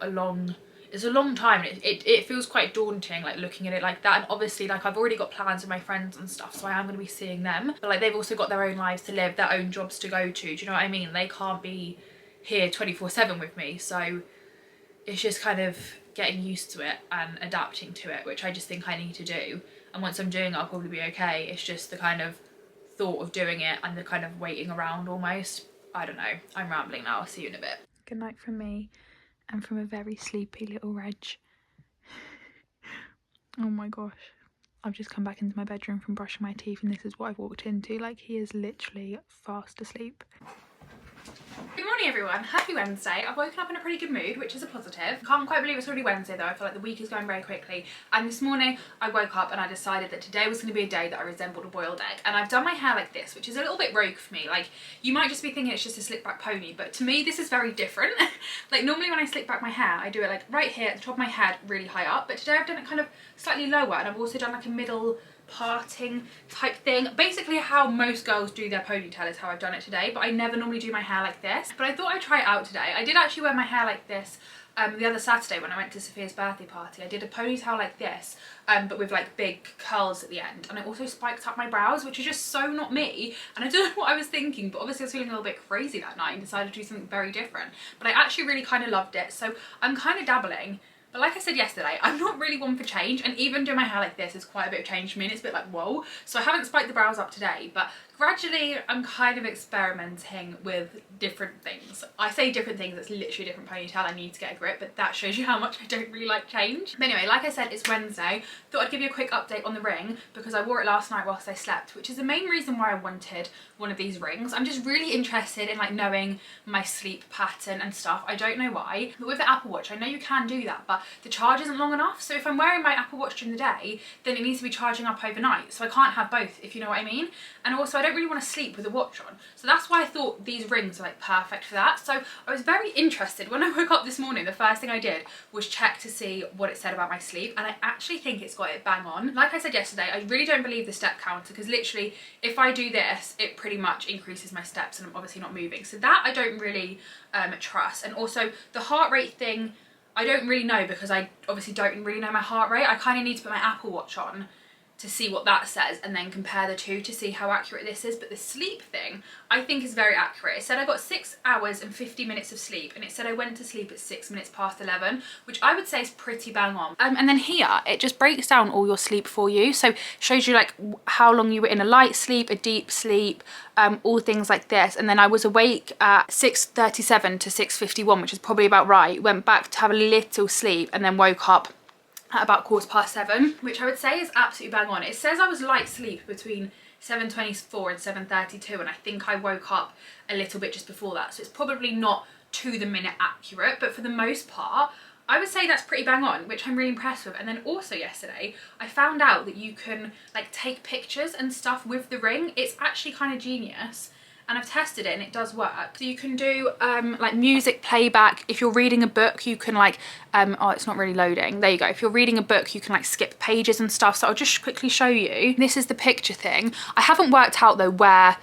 it's a long time. It feels quite daunting, like looking at it like that. And obviously like I've already got plans with my friends and stuff, so I am going to be seeing them, but like they've also got their own lives to live, their own jobs to go to, do you know what I mean? They can't be here 24/7 with me, so it's just kind of getting used to it and adapting to it, which I just think I need to do. And once I'm doing it, I'll probably be okay. It's just the kind of thought of doing it and the kind of waiting around almost. I don't know, I'm rambling now, I'll see you in a bit. Good night from me and from a very sleepy little Reg. Oh my gosh, I've just come back into my bedroom from brushing my teeth, and this is what I've walked into. Like he is literally fast asleep. Good morning everyone, happy Wednesday. I've woken up in a pretty good mood, which is a positive. Can't quite believe it's already Wednesday though. I feel like the week is going very quickly, and this morning I woke up and I decided that today was going to be a day that I resembled a boiled egg. And I've done my hair like this, which is a little bit rogue for me. Like you might just be thinking it's just a slick back pony, but to me this is very different. Like normally when I slick back my hair I do it like right here at the top of my head, really high up, but today I've done it kind of slightly lower, and I've also done like a middle parting type thing. Basically how most girls do their ponytail is how I've done it today, but I never normally do my hair like this. But I thought I'd try it out today. I did actually wear my hair like this the other Saturday when I went to Sophia's birthday party. I did a ponytail like this, but with like big curls at the end, and I also spiked up my brows, which is just so not me, and I don't know what I was thinking, but obviously I was feeling a little bit crazy that night and decided to do something very different. But I actually really kind of loved it, so I'm kind of dabbling. But like I said yesterday, I'm not really one for change, and even doing my hair like this is quite a bit of change for me, and it's a bit like whoa. So I haven't spiked the brows up today, but gradually I'm kind of experimenting with different things. I say different things, it's literally a different ponytail, I need to get a grip, but that shows you how much I don't really like change. But anyway, like I said, it's Wednesday. Thought I'd give you a quick update on the ring, because I wore it last night whilst I slept, which is the main reason why I wanted one of these rings. I'm just really interested in like knowing my sleep pattern and stuff. I don't know why, but with the Apple Watch I know you can do that, but the charge isn't long enough. So if I'm wearing my Apple Watch during the day, then it needs to be charging up overnight, so I can't have both, if you know what I mean. And also I don't really want to sleep with a watch on, so that's why I thought these rings are like perfect for that. So I was very interested. When I woke up this morning, the first thing I did was check to see what it said about my sleep, and I actually think it's got it bang on. Like I said yesterday, I really don't believe the step counter, because literally if I do this it pretty much increases my steps, and I'm obviously not moving, so that I don't really trust. And also the heart rate thing, I don't really know, because I obviously don't really know my heart rate. I kind of need to put my Apple Watch on to see what that says and then compare the two to see how accurate this is. But the sleep thing I think is very accurate. It said I got 6 hours and 50 minutes of sleep, and it said I went to sleep at 6 minutes past 11, which I would say is pretty bang on. And then here it just breaks down all your sleep for you, so shows you like how long you were in a light sleep, a deep sleep, all things like this. And then I was awake at 6:37 to 6:51, which is probably about right. Went back to have a little sleep and then woke up at about 7:15, which I would say is absolutely bang on. It says I was light sleep between 7:24 and 7:32, and I think I woke up a little bit just before that, so it's probably not to the minute accurate, but for the most part I would say that's pretty bang on, which I'm really impressed with. And then also yesterday, I found out that you can like take pictures and stuff with the ring. It's actually kind of genius. And I've tested it and it does work. So you can do like music playback. If you're reading a book, you can like, oh, it's not really loading. There you go. If you're reading a book, you can like skip pages and stuff. So I'll just quickly show you. This is the picture thing. I haven't worked out though where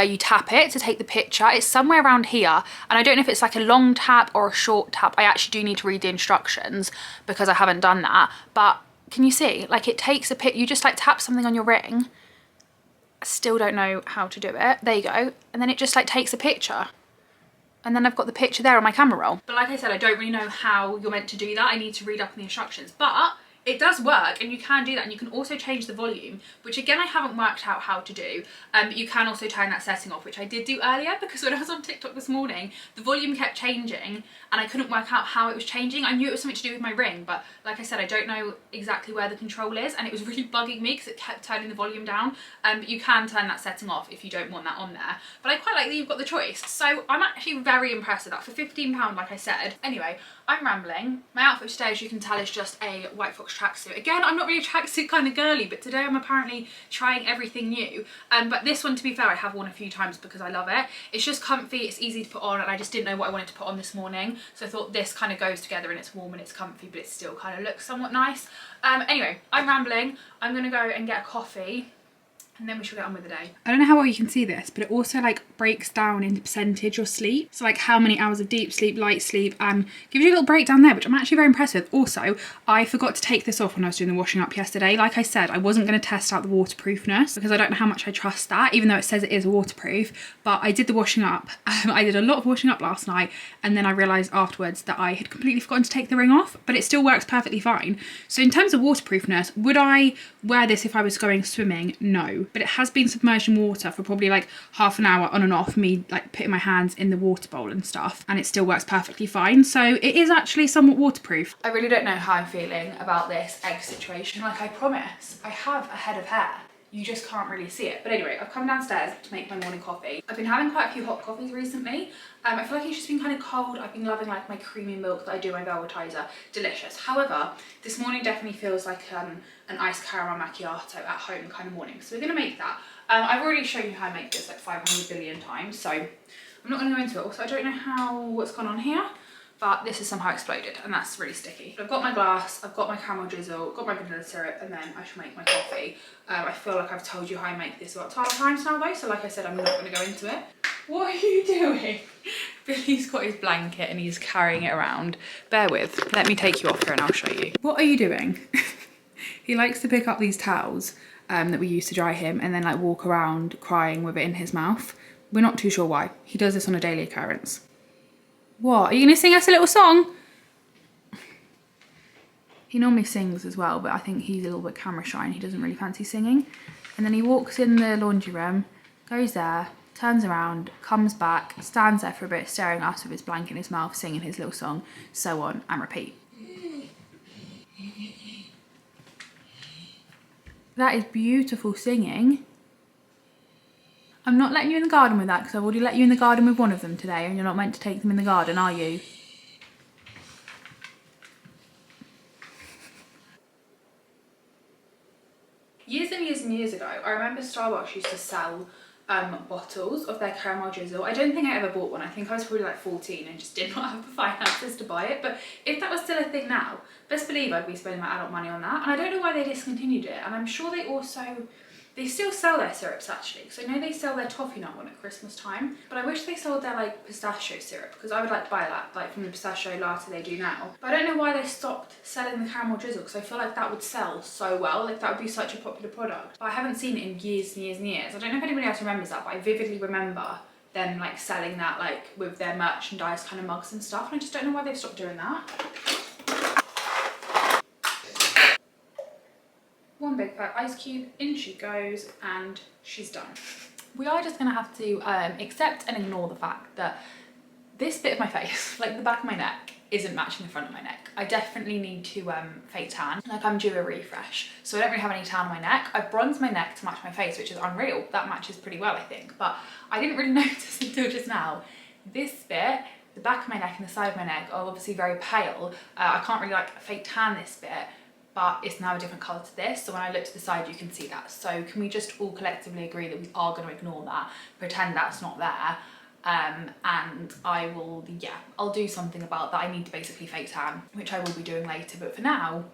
you tap it to take the picture. It's somewhere around here. And I don't know if it's like a long tap or a short tap. I actually do need to read the instructions because I haven't done that. But can you see? Like it takes a pic, you just like tap something on your ring. Still don't know how to do it. There you go. And then it just like takes a picture. And then I've got the picture there on my camera roll. But like I said, I don't really know how you're meant to do that. I need to read up on the instructions. But it does work and you can do that, and you can also change the volume, which again I haven't worked out how to do. But you can also turn that setting off, which I did do earlier because when I was on TikTok this morning, the volume kept changing and I couldn't work out how it was changing. I knew it was something to do with my ring, but like I said, I don't know exactly where the control is, and it was really bugging me because it kept turning the volume down. But you can turn that setting off if you don't want that on there. But I quite like that you've got the choice. So I'm actually very impressed with that for £15, like I said. Anyway, I'm rambling. My outfit today, as you can tell, is just a white fox tracksuit. Again, I'm not really a tracksuit kind of girly, but today I'm apparently trying everything new. But this one, to be fair, I have worn a few times because I love it. It's just comfy, it's easy to put on, and I just didn't know what I wanted to put on this morning. So I thought this kind of goes together and it's warm and it's comfy, but it still kind of looks somewhat nice. Anyway, I'm rambling. I'm gonna go and get a coffee, and then we shall get on with the day. I don't know how well you can see this, but it also like breaks down into percentage your sleep. So like how many hours of deep sleep, light sleep, and gives you a little breakdown there, which I'm actually very impressed with. Also, I forgot to take this off when I was doing the washing up yesterday. Like I said, I wasn't going to test out the waterproofness because I don't know how much I trust that, even though it says it is waterproof. But I did the washing up. I did a lot of washing up last night, and then I realised afterwards that I had completely forgotten to take the ring off, but it still works perfectly fine. So in terms of waterproofness, would I wear this if I was going swimming? No. But it has been submerged in water for probably like half an hour on and off, me like putting my hands in the water bowl and stuff, and it still works perfectly fine. So it is actually somewhat waterproof. I really don't know how I'm feeling about this egg situation. Like I promise, I have a head of hair. You just can't really see it. But anyway, I've come downstairs to make my morning coffee. I've been having quite a few hot coffees recently. I feel like it's just been kind of cold. I've been loving like my creamy milk that I do my velvetizer. Delicious. However, this morning definitely feels like an iced caramel macchiato at home kind of morning. So we're gonna make that. I've already shown you how I make this like 500 billion times, so I'm not gonna go into it. Also, I don't know what's gone on here, but this has somehow exploded and that's really sticky. But I've got my glass, I've got my caramel drizzle, got my vanilla syrup, and then I shall make my coffee. I feel like I've told you how I make this about 12 times now though, so like I said, I'm not gonna go into it. What are you doing? Billy's got his blanket and he's carrying it around. Bear with, let me take you off here and I'll show you. What are you doing? He likes to pick up these towels that we use to dry him and then like walk around crying with it in his mouth. We're not too sure why. He does this on a daily occurrence. What, are you gonna sing us a little song? He normally sings as well, but I think he's a little bit camera shy and he doesn't really fancy singing. And then he walks in the laundry room, goes there, turns around, comes back, stands there for a bit, staring at us with his blanket in his mouth, singing his little song, so on and repeat. That is beautiful singing. I'm not letting you in the garden with that because I've already let you in the garden with one of them today, and you're not meant to take them in the garden, are you? Years and years and years ago, I remember Starbucks used to sell bottles of their caramel drizzle. I don't think I ever bought one. I think I was probably like 14 and just did not have the finances to buy it. But if that was still a thing now, best believe I'd be spending my adult money on that. And I don't know why they discontinued it. And I'm sure they still sell their syrups actually. Because I know they sell their toffee nut one at Christmas time. But I wish they sold their like pistachio syrup, because I would like to buy that, like from the pistachio latte they do now. But I don't know why they stopped selling the caramel drizzle, because I feel like that would sell so well. Like that would be such a popular product. But I haven't seen it in years and years and years. I don't know if anybody else remembers that, but I vividly remember them like selling that like with their merchandise kind of mugs and stuff. And I just don't know why they've stopped doing that. One big fat ice cube, in she goes, and she's done. We are just gonna have to accept and ignore the fact that this bit of my face, like the back of my neck, isn't matching the front of my neck. I definitely need to fake tan. Like I'm due a refresh, so I don't really have any tan on my neck. I've bronzed my neck to match my face, which is unreal. That matches pretty well, I think, but I didn't really notice until just now. This bit the back of my neck and the side of my neck are obviously very pale. I can't really like fake tan this bit, but it's now a different colour to this. So when I look to the side, you can see that. So can we just all collectively agree that we are going to ignore that, pretend that's not there, and I will, yeah, I'll do something about that. I need to basically fake tan, which I will be doing later. But for now,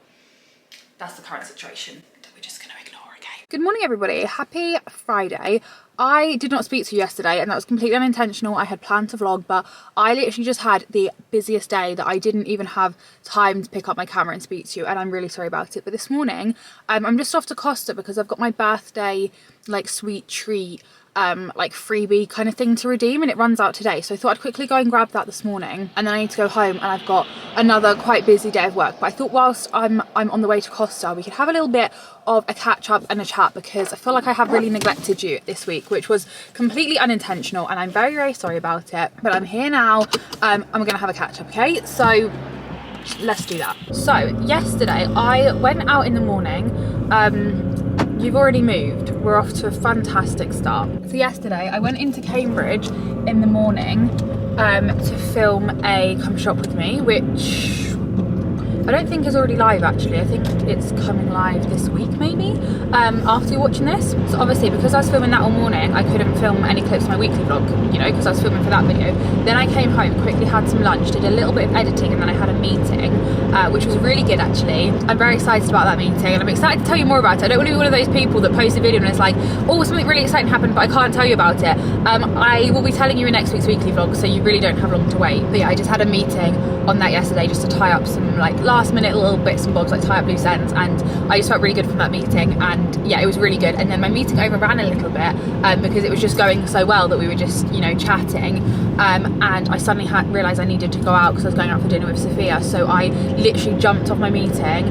that's the current situation that we're just going to ignore, okay? Good morning, everybody. Happy Friday. I did not speak to you yesterday, and that was completely unintentional. I had planned to vlog, but I literally just had the busiest day that I didn't even have time to pick up my camera and speak to you, and I'm really sorry about it. But this morning, I'm just off to Costa because I've got my birthday, like, sweet treat, like freebie kind of thing to redeem, and it runs out today. So I thought I'd quickly go and grab that this morning, and then I need to go home, and I've got another quite busy day of work. But I thought whilst I'm on the way to Costa, we could have a little bit of a catch up and a chat, because I feel like I have really neglected you this week, which was completely unintentional, and I'm very, very sorry about it. But I'm here now, and we're gonna have a catch up, okay? So let's do that. So yesterday I went out in the morning. You've already moved. We're off to a fantastic start. So yesterday I went into Cambridge in the morning to film a Come Shop With Me, which I don't think is already live actually. I think it's coming live this week maybe, after you're watching this. So obviously because I was filming that all morning, I couldn't film any clips of my weekly vlog, you know, because I was filming for that video. Then I came home, quickly had some lunch, did a little bit of editing, and then I had a meeting, which was really good actually. I'm very excited about that meeting, and I'm excited to tell you more about it. I don't want to be one of those people that post a video and it's like, oh, something really exciting happened, but I can't tell you about it. I will be telling you in next week's weekly vlog, so you really don't have long to wait. But yeah, I just had a meeting on that yesterday just to tie up some like last minute little bits and bobs, like tie up loose ends, and I just felt really good from that meeting, and yeah, it was really good. And then my meeting overran a little bit because it was just going so well that we were just, you know, chatting, and I suddenly realised I needed to go out because I was going out for dinner with Sophia. So I literally jumped off my meeting,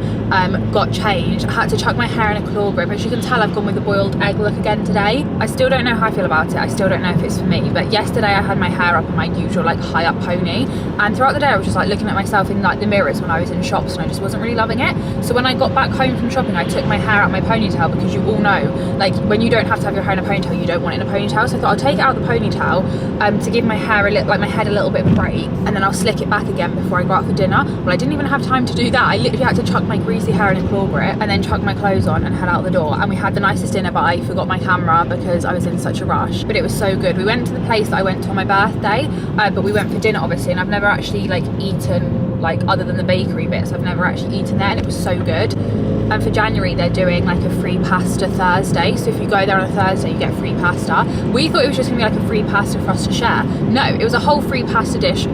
got changed, I had to chuck my hair in a claw grip. As you can tell, I've gone with the boiled egg look again today. I still don't know how I feel about it. I still don't know if it's for me, but yesterday I had my hair up in my usual like high up pony, and throughout the day I was just like looking at myself in like the mirrors when I was in shops, and I just wasn't really loving it. So when I got back home from shopping, I took my hair out of my ponytail, because you all know, like, when you don't have to have your hair in a ponytail, you don't want it in a ponytail. So I thought I'll take it out of the ponytail to give my hair a little, like my head a little bit of a break, and then I'll slick it back again before I go out for dinner. Well, I didn't even have time to do that. I literally had to chuck my greasy hair in a claw grip and then chuck my clothes on and head out the door. And we had the nicest dinner, but I forgot my camera because I was in such a rush. But it was so good. We went to the place that I went to on my birthday, but we went for dinner obviously, and I've never actually like eaten, like, other than the bakery bits, I've never actually eaten there, and it was so good. And for January they're doing like a free pasta Thursday, so if you go there on a Thursday you get free pasta. We thought it was just gonna be like a free pasta for us to share. No, it was a whole free pasta dish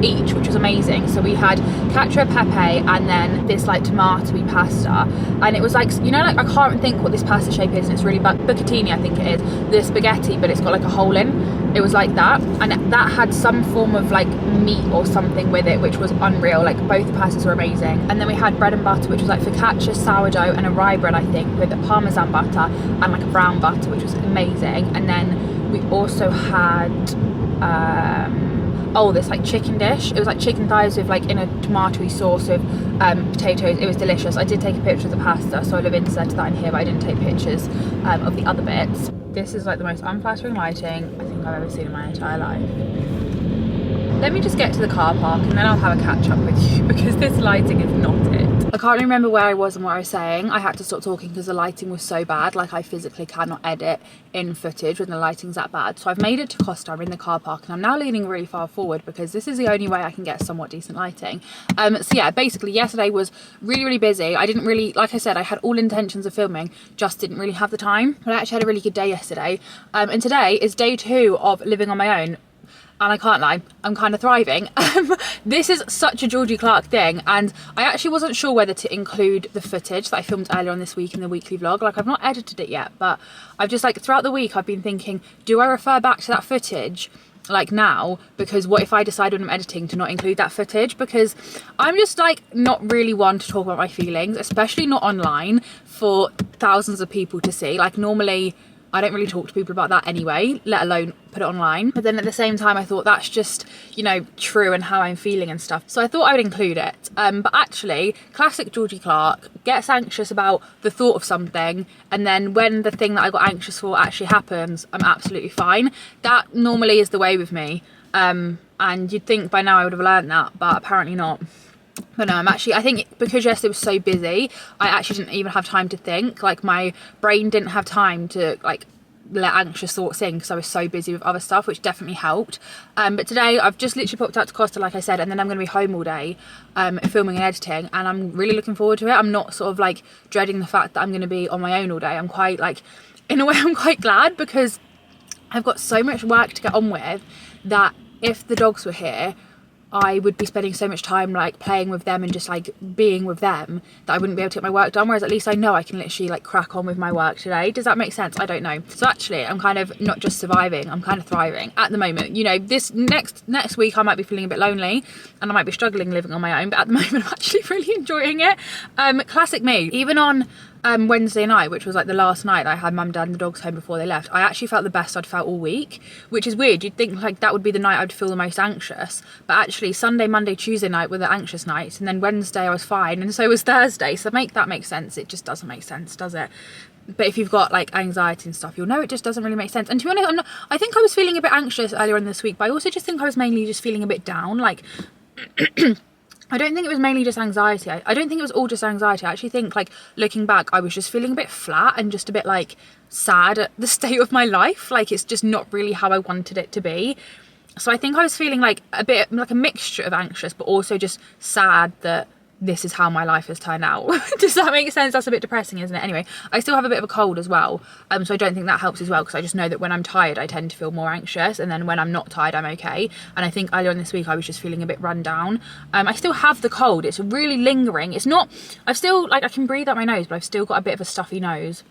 each, which was amazing. So we had cacio e pepe and then this like tomatoey pasta, and it was like, you know, like, I can't think what this pasta shape is, and it's really bucatini I think it is, the spaghetti, but it's got like a hole in. It was like that, and that had some form of like meat or something with it, which was unreal. Like, both the pastas were amazing. And then we had bread and butter, which was like focaccia, sourdough and a rye bread I think, with a parmesan butter and like a brown butter, which was amazing. And then we also had this like chicken dish. It was like chicken thighs with like in a tomatoey sauce with potatoes. It was delicious. I did take a picture of the pasta, so I'll have inserted that in here, but I didn't take pictures of the other bits. This is like the most unflattering lighting I think I've ever seen in my entire life. Let me just get to the car park and then I'll have a catch up with you, because this lighting is not it. I can't remember where I was and what I was saying. I had to stop talking because the lighting was so bad. Like, I physically cannot edit in footage when the lighting's that bad. So I've made it to Costa. I'm in the car park, and I'm now leaning really far forward because this is the only way I can get somewhat decent lighting. So yeah, basically yesterday was really, really busy. I didn't really, like I said, I had all intentions of filming, just didn't really have the time. But I actually had a really good day yesterday. And today is day 2 of living on my own. And I can't lie, I'm kind of thriving. This is such a Georgie Clarke thing, and I actually wasn't sure whether to include the footage that I filmed earlier on this week in the weekly vlog. Like, I've not edited it yet, but I've just, like, throughout the week I've been thinking, do I refer back to that footage like now? Because what if I decide when I'm editing to not include that footage? Because I'm just like not really one to talk about my feelings, especially not online for thousands of people to see. Like, normally I don't really talk to people about that anyway, let alone put it online. But then at the same time, I thought that's just, you know, true and how I'm feeling and stuff. So I thought I would include it. But actually, classic Georgie Clarke, gets anxious about the thought of something, and then when the thing that I got anxious for actually happens, I'm absolutely fine. That normally is the way with me. And and you'd think by now I would have learned that, but apparently not. But no, I think because yesterday was so busy, I actually didn't even have time to think. Like, my brain didn't have time to like let anxious thoughts in because I was so busy with other stuff, which definitely helped. But today I've just literally popped out to Costa, like I said, and then I'm going to be home all day filming and editing, and I'm really looking forward to it. I'm not sort of like dreading the fact that I'm going to be on my own all day. I'm quite like, in a way, I'm quite glad, because I've got so much work to get on with that if the dogs were here, I would be spending so much time like playing with them and just like being with them that I wouldn't be able to get my work done, whereas at least I know I can literally like crack on with my work today. Does that make sense? I don't know. So actually I'm kind of not just surviving, I'm kind of thriving at the moment. You know, this next week I might be feeling a bit lonely and I might be struggling living on my own, but at the moment I'm actually really enjoying it. Classic me. Even on Wednesday night, which was like the last night I had mum, dad and the dogs home before they left, I actually felt the best I'd felt all week, which is weird. You'd think like that would be the night I'd feel the most anxious, but actually Sunday, Monday, Tuesday night were the anxious nights, and then Wednesday I was fine, and so was Thursday. So make that make sense. It just doesn't make sense, does it? But if you've got like anxiety and stuff, you'll know it just doesn't really make sense. And to be honest, I think I was feeling a bit anxious earlier in this week, but I also just think I was mainly just feeling a bit down, like I don't think it was mainly just anxiety. I don't think it was all just anxiety. I actually think, like, looking back, I was just feeling a bit flat and just a bit, like, sad at the state of my life. Like, it's just not really how I wanted it to be. So I think I was feeling, like, a bit, like, a mixture of anxious, but also just sad that this is how my life has turned out. Does that make sense? That's a bit depressing, isn't it? Anyway, I still have a bit of a cold as well, so I don't think that helps as well, because I just know that when I'm tired I tend to feel more anxious, and then when I'm not tired I'm okay. And I think earlier in this week I was just feeling a bit run down. I still have the cold. It's really lingering. It's not, I've still, like, I can breathe out my nose, but I've still got a bit of a stuffy nose.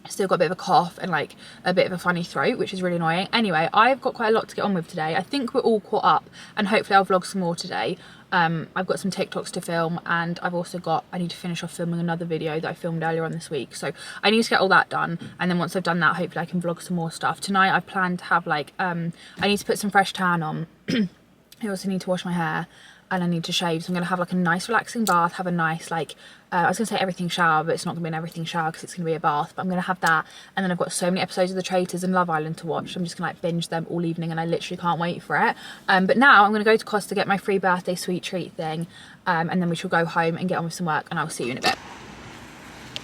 I've still got a bit of a cough and like a bit of a funny throat, which is really annoying. Anyway, I've got quite a lot to get on with today. I think we're all caught up, and hopefully I'll vlog some more today. I've got some TikToks to film, and I've also got, I need to finish off filming another video that I filmed earlier on this week, so I need to get all that done, and then once I've done that, hopefully I can vlog some more stuff. Tonight I plan to have like, I need to put some fresh tan on. I also need to wash my hair, and I need to shave, so I'm going to have like a nice relaxing bath, have a nice like, I was going to say everything shower, but it's not going to be an everything shower because it's going to be a bath, but I'm going to have that, and then I've got so many episodes of The Traitors and Love Island to watch, so I'm just going to like binge them all evening, and I literally can't wait for it. But now I'm going to go to Costa to get my free birthday sweet treat thing, and then we shall go home and get on with some work, and I'll see you in a bit.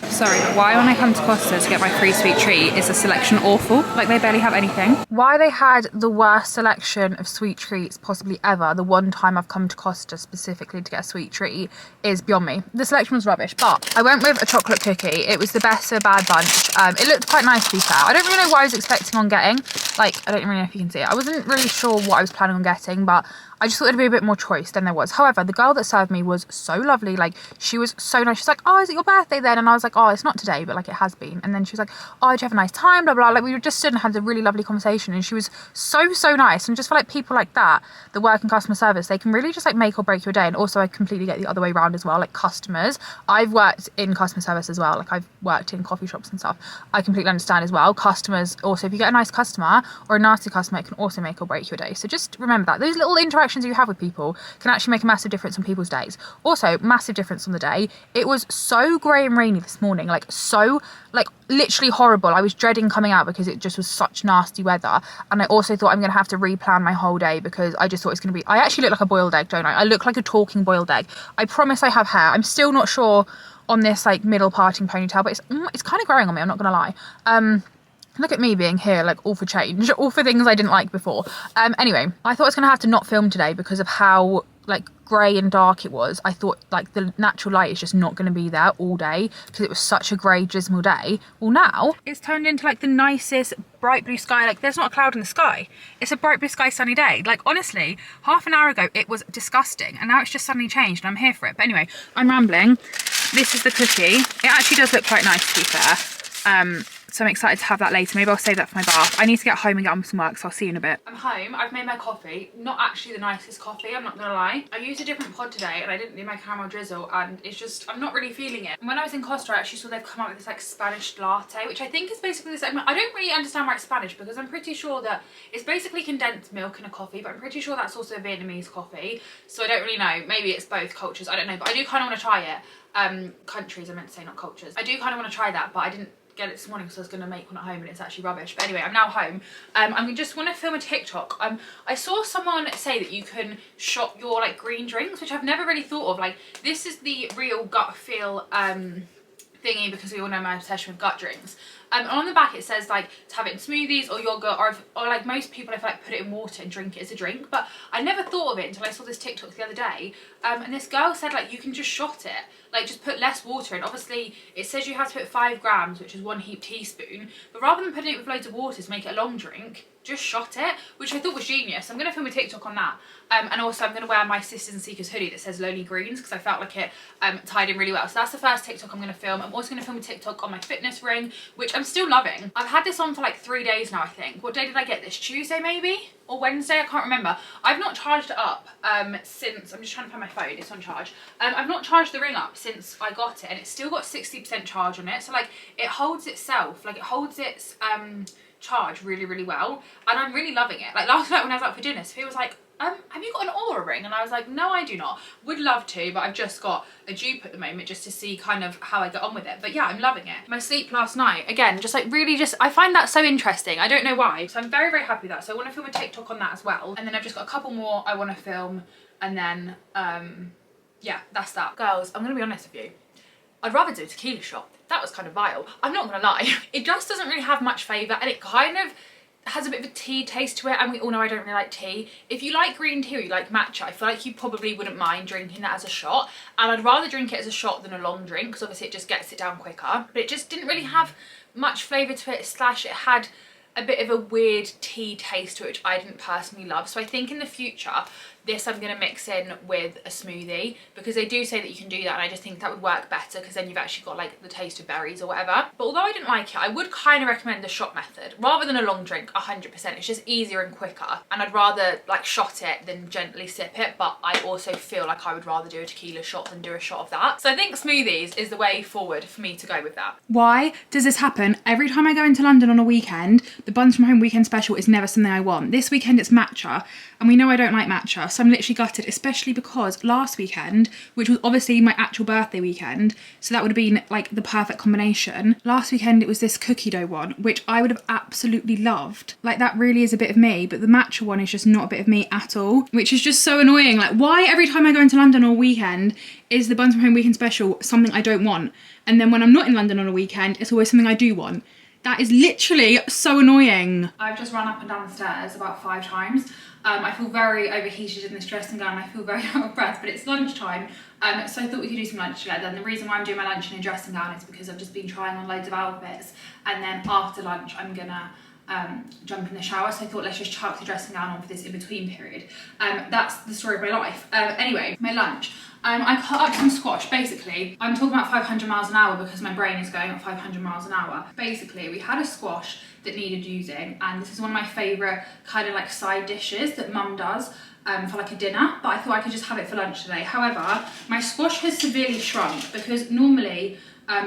Sorry, but why when I come to Costa to get my free sweet treat is the selection awful? Like, they barely have anything. Why they had the worst selection of sweet treats possibly ever the one time I've come to Costa specifically to get a sweet treat is beyond me. The selection was rubbish, but I went with a chocolate cookie. It was the best of a bad bunch. It looked quite nice, to be fair. I don't really know what I was expecting on getting. Like, I don't really know if you can see it. I wasn't really sure what I was planning on getting, but I just thought it'd be a bit more choice than there was. However, the girl that served me was so lovely. Like, she was so nice. She's like, oh, is it your birthday then? And I was like, oh, it's not today, but like it has been. And then she was like, oh, did you have a nice time? Blah, blah. Like, we just stood and had a really lovely conversation, and she was so, so nice. And just feel like people like that work in customer service, they can really just like make or break your day. And also I completely get the other way around as well. Like, customers, I've worked in customer service as well. Like, I've worked in coffee shops and stuff. I completely understand as well. Customers also, if you get a nice customer or a nasty customer, it can also make or break your day. So just remember that. Those little interactions you have with people can actually make a massive difference on people's days. Also, massive difference on the day. It was so grey and rainy this morning, like so, like literally horrible. I was dreading coming out because it just was such nasty weather. And I also thought I'm going to have to replan my whole day because I just thought it's going to be, I actually look like a boiled egg, don't I? I look like a talking boiled egg. I promise I have hair. I'm still not sure on this like middle parting ponytail, but it's kind of growing on me, I'm not going to lie. Look at me being here, like, all for change, all for things I didn't like before. Anyway, I thought I was going to have to not film today because of how, like, grey and dark it was. I thought, like, the natural light is just not going to be there all day because it was such a grey, dismal day. Well, now it's turned into, like, the nicest bright blue sky. Like, there's not a cloud in the sky. It's a bright blue sky, sunny day. Like, honestly, half an hour ago, it was disgusting. And now it's just suddenly changed and I'm here for it. But anyway, I'm rambling. This is the cookie. It actually does look quite nice, to be fair. So I'm excited to have that later. Maybe I'll save that for my bath. I need to get home and get on with some work, so I'll see you in a bit. I'm home. I've made my coffee. Not actually the nicest coffee, I'm not gonna lie. I used a different pod today and I didn't do my caramel drizzle, and it's just, I'm not really feeling it. And when I was in Costa, I actually saw they've come out with this like Spanish latte, which I think is basically the same. I don't really understand why it's Spanish because I'm pretty sure that it's basically condensed milk in a coffee, but I'm pretty sure that's also a Vietnamese coffee. So I don't really know. Maybe it's both cultures. I don't know, but I do kind of want to try it. Countries, I meant to say, not cultures. I do kind of want to try that, but I didn't get it this morning because I was going to make one at home and it's actually rubbish. But anyway, I'm now home. I just want to film a TikTok. I saw someone say that you can shot your like green drinks, which I've never really thought of. Like, this is the real gut feel thingy, because we all know my obsession with gut drinks. And on the back it says like to have it in smoothies or yogurt, or like most people I feel like put it in water and drink it as a drink. But I never thought of it until I saw this TikTok the other day, and this girl said like you can just shot it, like just put less water in. Obviously it says you have to put 5 grams, which is 1 heaped teaspoon, but rather than putting it with loads of water to make it a long drink, just shot it, which I thought was genius. I'm going to film a TikTok on that. And also I'm going to wear my Sisters and Seekers hoodie that says Lonely Greens, because I felt like it tied in really well. So that's the first TikTok I'm going to film. I'm also going to film a TikTok on my fitness ring, which I'm still loving. I've had this on for like 3 days now, I think. What day did I get this? Tuesday maybe? Or Wednesday? I can't remember. I've not charged it up since, I'm just trying to find my phone, it's on charge. I've not charged the ring up since I got it, and it's still got 60% charge on it. So like it holds itself, like it holds its charge really well, and I'm really loving it. Like last night when I was out for dinner, Sophia was like, have you got an Aura ring? And I was like, no, I do not. Would love to, but I've just got a dupe at the moment just to see kind of how I get on with it. But yeah, I'm loving it. My sleep last night, again, just like really I find that so interesting. I don't know why. So I'm very happy with that. So I want to film a TikTok on that as well. And then I've just got a couple more I want to film. And then, yeah, that's that. Girls, I'm going to be honest with you. I'd rather do a tequila shot. That was kind of vile. I'm not going to lie. It just doesn't really have much flavour, and it kind of has a bit of a tea taste to it, and we all know I don't really like tea. If you like green tea or you like matcha, I feel like you probably wouldn't mind drinking that as a shot, and I'd rather drink it as a shot than a long drink, because obviously it just gets it down quicker. But it just didn't really have much flavour to it, slash it had a bit of a weird tea taste to it, which I didn't personally love. So I think in the future, this I'm going to mix in with a smoothie, because they do say that you can do that, and I just think that would work better, because then you've actually got like the taste of berries or whatever. But although I didn't like it, I would kind of recommend the shot method rather than a long drink. 100%, it's just easier and quicker, and I'd rather like shot it than gently sip it. But I also feel like I would rather do a tequila shot than do a shot of that. So I think smoothies is the way forward for me to go with that. Why does this happen every time I go into London on a weekend? The Buns from Home weekend special is never something I want. This weekend it's matcha, and we know I don't like matcha, so I'm literally gutted, especially because last weekend, which was obviously my actual birthday weekend, so that would have been like the perfect combination. Last weekend it was this cookie dough one, which I would have absolutely loved. Like that really is a bit of me, but the matcha one is just not a bit of me at all, which is just so annoying. Like, why every time I go into London all weekend is the Buns from Home weekend special something I don't want, and then when I'm not in London on a weekend it's always something I do want? That is literally so annoying. I've just run up and down the stairs about 5 times. I feel very overheated in this dressing gown. I feel very out of breath, but it's lunchtime, so I thought we could do some lunch together. And the reason why I'm doing my lunch in a dressing gown is because I've just been trying on loads of outfits, and then after lunch I'm gonna jump in the shower. So I thought let's just chuck the dressing gown on for this in-between period. That's the story of my life. Anyway, my lunch. I cut up some squash. Basically, I'm talking about 500 miles an hour because my brain is going at 500 miles an hour. Basically, we had a squash that needed using, and this is one of my favourite kind of like side dishes that Mum does for like a dinner, but I thought I could just have it for lunch today. However, my squash has severely shrunk, because normally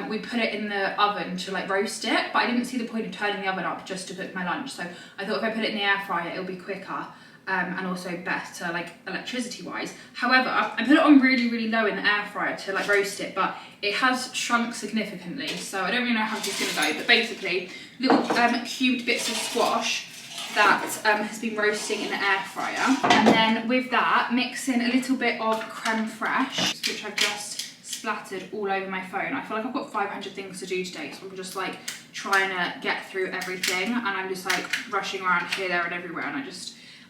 we put it in the oven to like roast it, but I didn't see the point of turning the oven up just to cook my lunch. So I thought if I put it in the air fryer, it'll be quicker. And also better like electricity wise. However, I put it on really low in the air fryer to like roast it, but it has shrunk significantly, so I don't really know how this is going to go. But basically, little cubed bits of squash that has been roasting in the air fryer, and then with that mix in a little bit of creme fraiche, which I've just splattered all over my phone. I feel like I've got 500 things to do today, so I'm just like trying to get through everything, and I'm just like rushing around here, there and everywhere, and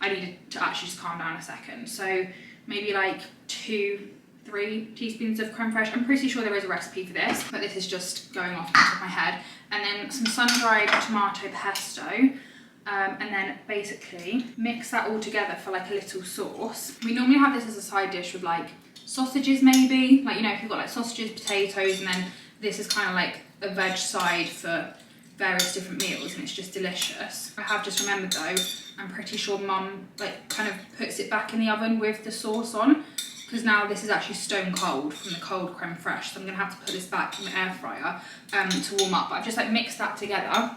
I needed to actually just calm down a second. So maybe like 2-3 teaspoons of creme fraiche. I'm pretty sure there is a recipe for this, but this is just going off the top of my head. And then some sun-dried tomato pesto. And then basically mix that all together for like a little sauce. We normally have this as a side dish with like sausages maybe. Like, you know, if you've got like sausages, potatoes, and then this is kind of like a veg side for various different meals, and it's just delicious. I have just remembered though, I'm pretty sure Mum like kind of puts it back in the oven with the sauce on, because now this is actually stone cold from the cold creme fraiche, so I'm gonna have to put this back in the air fryer to warm up. But I've just like mixed that together.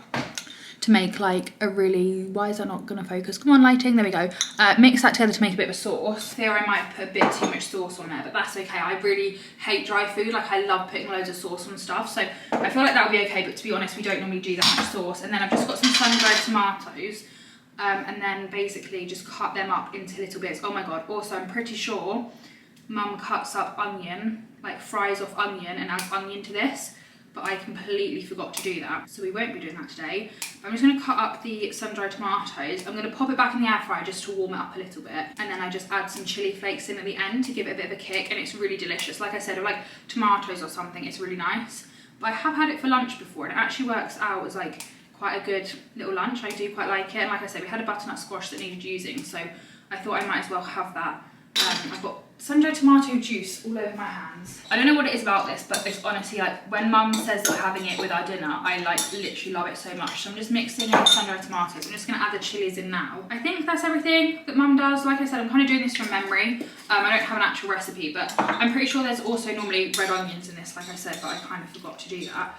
to make like a really, why is that not gonna focus? Come on, lighting, there we go. Mix that together to make a bit of a sauce. Here I might put a bit too much sauce on there, but that's okay. I really hate dry food. Like I love putting loads of sauce on stuff. So I feel like that would be okay, but to be honest, we don't normally do that much sauce. And then I've just got some sun-dried tomatoes. And then basically just cut them up into little bits. Oh my God, also I'm pretty sure Mum cuts up onion, like fries off onion and adds onion to this, but I completely forgot to do that. So we won't be doing that today. I'm just gonna cut up the sun-dried tomatoes. I'm gonna pop it back in the air fryer just to warm it up a little bit. And then I just add some chili flakes in at the end to give it a bit of a kick, and it's really delicious. Like I said, I like tomatoes or something, it's really nice. But I have had it for lunch before and it actually works out as like quite a good little lunch. I do quite like it, and like I said, we had a butternut squash that needed using, so I thought I might as well have that. I've got sun-dried tomato juice all over my hands. I don't know what it is about this, but it's honestly like when Mum says we're having it with our dinner, I like literally love it so much. So I'm just mixing in sun-dried tomatoes. I'm just gonna add the chilies in now. I think that's everything that Mum does. Like I said, I'm kind of doing this from memory. I don't have an actual recipe, but I'm pretty sure there's also normally red onions in this, like I said, but I kind of forgot to do that.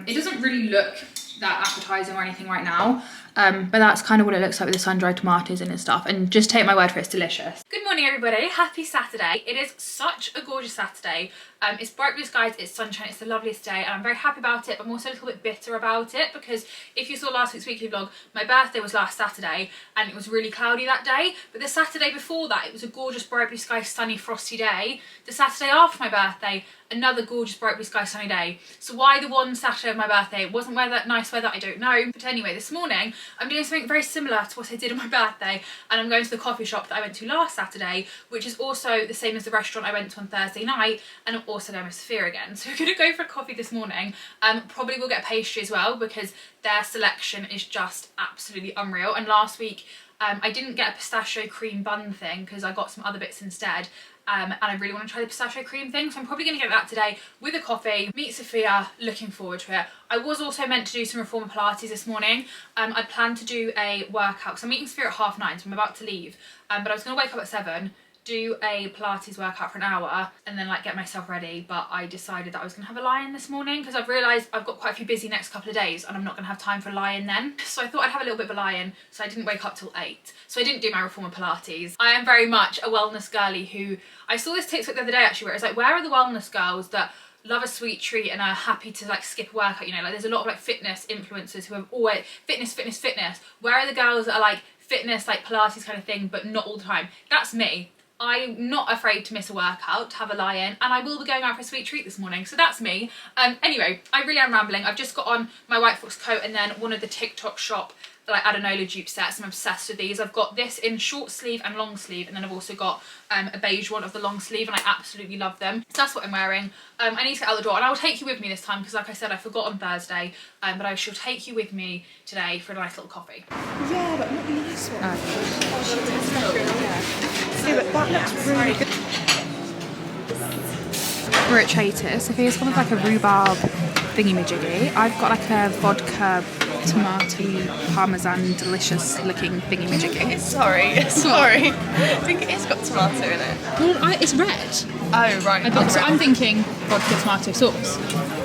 It doesn't really look that appetizing or anything right now, but that's kind of what it looks like with the sun-dried tomatoes in and stuff, and just take my word for it, it's delicious. Good morning everybody, happy Saturday. It is such a gorgeous Saturday. It's bright blue skies, it's sunshine, it's the loveliest day, and I'm very happy about it, but I'm also a little bit bitter about it because if you saw last week's weekly vlog, my birthday was last Saturday and it was really cloudy that day, but the Saturday before that it was a gorgeous bright blue sky, sunny, frosty day. The Saturday after my birthday, another gorgeous bright blue sky, sunny day. So why the one Saturday of my birthday it wasn't nice weather, I don't know. But anyway, this morning I'm doing something very similar to what I did on my birthday, and I'm going to the coffee shop that I went to last Saturday, which is also the same as the restaurant I went to on Thursday night, and I'm also going with Sophia again. So we're going to go for a coffee this morning. Probably we'll get pastry as well because their selection is just absolutely unreal. And last week I didn't get a pistachio cream bun thing because I got some other bits instead. And I really want to try the pistachio cream thing, so I'm probably going to get that today with a coffee, meet Sophia, looking forward to it. I was also meant to do some reformer Pilates this morning. I planned to do a workout, so I'm meeting Sophia at 9:30, so I'm about to leave, but I was going to wake up at 7, do a Pilates workout for an hour and then like get myself ready, but I decided that I was gonna have a lie-in this morning because I've realised I've got quite a few busy next couple of days and I'm not gonna have time for a lie-in then. So I thought I'd have a little bit of a lie-in, so I didn't wake up till 8. So I didn't do my reformer Pilates. I am very much a wellness girly who, I saw this TikTok the other day actually where it's like, where are the wellness girls that love a sweet treat and are happy to like skip a workout, you know, like there's a lot of like fitness influencers who have always fitness. Where are the girls that are like fitness, like Pilates kind of thing, but not all the time? That's me. I'm not afraid to miss a workout, to have a lie-in, and I will be going out for a sweet treat this morning, so that's me. Anyway, I really am rambling. I've just got on my White Fox coat and then one of the TikTok shop like Adenola dupe sets. I'm obsessed with these. I've got this in short sleeve and long sleeve, and then I've also got a beige one of the long sleeve, and I absolutely love them. So that's what I'm wearing. I need to get out the door, and I will take you with me this time because like I said, I forgot on Thursday, but I shall take you with me today for a nice little coffee. Yeah, but not the nice one. Yeah, but that looks really good. We're at Traitors. Sophia's gone with like a rhubarb thingy-majiggy. I've got like a vodka tomato parmesan delicious looking thingy-majiggy. Sorry. I think it has got tomato in it. Well, it's red. Oh, right. So I'm thinking vodka tomato sauce.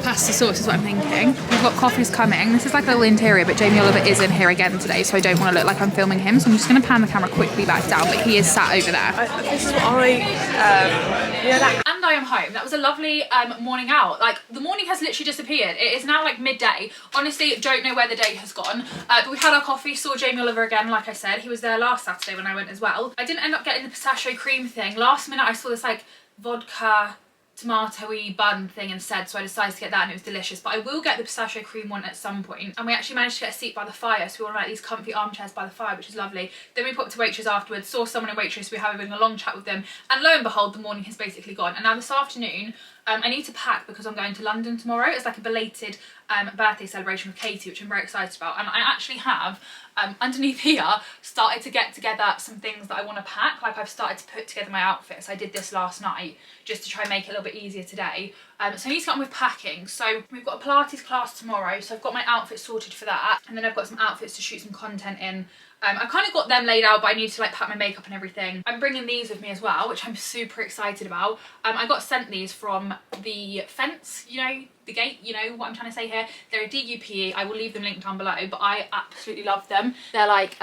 Pasta sauce is what I'm thinking. We've got coffees coming. This is like a little interior, but Jamie Oliver is in here again today, so I don't want to look like I'm filming him, so I'm just going to pan the camera quickly back down, but he is sat over there. This is what And I am home. That was a lovely morning out. Like, the morning has literally disappeared. It is now like midday. Honestly, don't know where the day has gone. But we had our coffee, saw Jamie Oliver again, like I said. He was there last Saturday when I went as well. I didn't end up getting the pistachio cream thing. Last minute I saw this like vodka tomato-y bun thing instead, so I decided to get that and it was delicious. But I will get the pistachio cream one at some point. And we actually managed to get a seat by the fire, so we were on like these comfy armchairs by the fire, which is lovely. Then we popped to Waitrose afterwards, saw someone in Waitrose, we were having a long chat with them, and lo and behold, the morning has basically gone. And now this afternoon, I need to pack because I'm going to London tomorrow. It's like a belated birthday celebration with Katie, which I'm very excited about. And I actually have, underneath here, started to get together some things that I want to pack. Like I've started to put together my outfits. I did this last night just to try and make it a little bit easier today. So I need to get on with packing. So we've got a Pilates class tomorrow, so I've got my outfit sorted for that. And then I've got some outfits to shoot some content in I kind of got them laid out, but I need to like pack my makeup and everything. I'm bringing these with me as well, which I'm super excited about. I got sent these from the fence, you know, the gate, you know what I'm trying to say here. They're a DUPE. I will leave them linked down below, but I absolutely love them. They're like,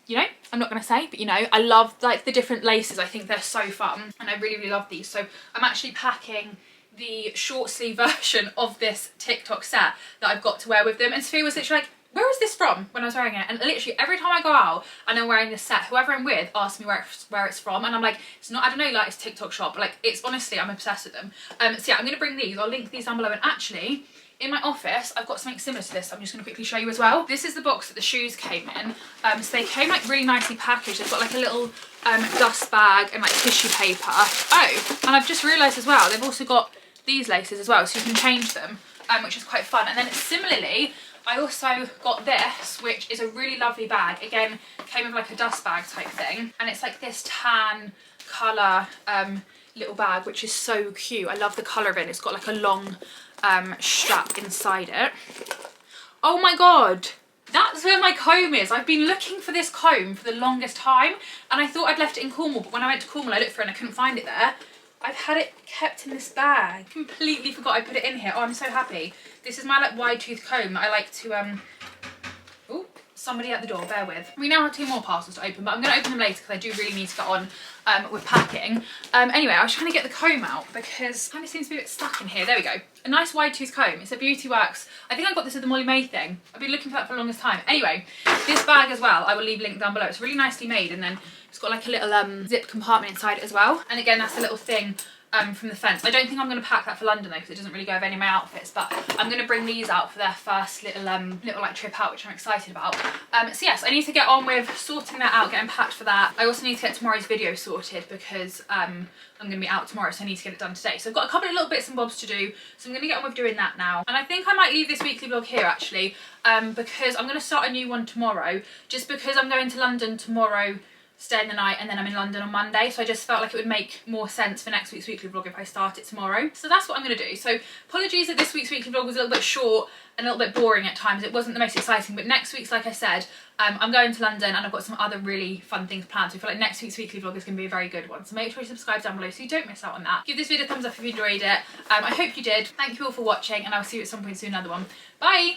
you know, I'm not going to say, but you know, I love like the different laces. I think they're so fun and I really, really love these. So I'm actually packing the short sleeve version of this TikTok set that I've got to wear with them. And Sophia was literally like, where is this from, when I was wearing it? And literally every time I go out and I'm wearing this set, whoever I'm with asks me where it's from, and I'm like, it's not, I don't know, like it's TikTok shop, but like it's honestly, I'm obsessed with them. So yeah, I'm gonna bring these. I'll link these down below. And actually, in my office, I've got something similar to this. I'm just gonna quickly show you as well. This is the box that the shoes came in. So they came like really nicely packaged. They've got like a little dust bag and like tissue paper. Oh, and I've just realised as well, they've also got these laces as well, so you can change them, which is quite fun. And then similarly, I also got this, which is a really lovely bag. Again, came with like a dust bag type thing. And it's like this tan colour little bag, which is so cute. I love the colour of it. It's got like a long strap inside it. Oh my God. That's where my comb is. I've been looking for this comb for the longest time. And I thought I'd left it in Cornwall. But when I went to Cornwall, I looked for it and I couldn't find it there. I've had it kept in this bag. Completely forgot I put it in here. Oh, I'm so happy. This is my like wide tooth comb that I like to, oh, somebody at the door, bear with. We now have 2 more parcels to open, but I'm gonna open them later because I do really need to get on with packing. Anyway, I was trying to get the comb out because it kind of seems to be a bit stuck in here. There we go. A nice wide tooth comb. It's a Beauty Works. I think I got this at the Molly May thing. I've been looking for that for the longest time. Anyway, this bag as well, I will leave a link down below. It's really nicely made, and then it's got like a little zip compartment inside it as well. And again, that's a little thing from the fence. I don't think I'm going to pack that for London though, because it doesn't really go with any of my outfits, but I'm going to bring these out for their first little like trip out, which I'm excited about. So yes, I need to get on with sorting that out, getting packed for that. I also need to get tomorrow's video sorted because I'm going to be out tomorrow, so I need to get it done today. So I've got a couple of little bits and bobs to do, so I'm going to get on with doing that now. And I think I might leave this weekly vlog here actually, because I'm going to start a new one tomorrow, just because I'm going to London tomorrow, staying the night, and then I'm in London on Monday, so I just felt like it would make more sense for next week's weekly vlog if I start it tomorrow. So that's what I'm going to do. So apologies that this week's weekly vlog was a little bit short and a little bit boring at times. It wasn't the most exciting, but next week's, like I said, I'm going to London and I've got some other really fun things planned, so I feel like next week's weekly vlog is going to be a very good one. So make sure you subscribe down below so you don't miss out on that. Give this video a thumbs up if you enjoyed it. I hope you did. Thank you all for watching, and I'll see you at some point soon in another one. Bye!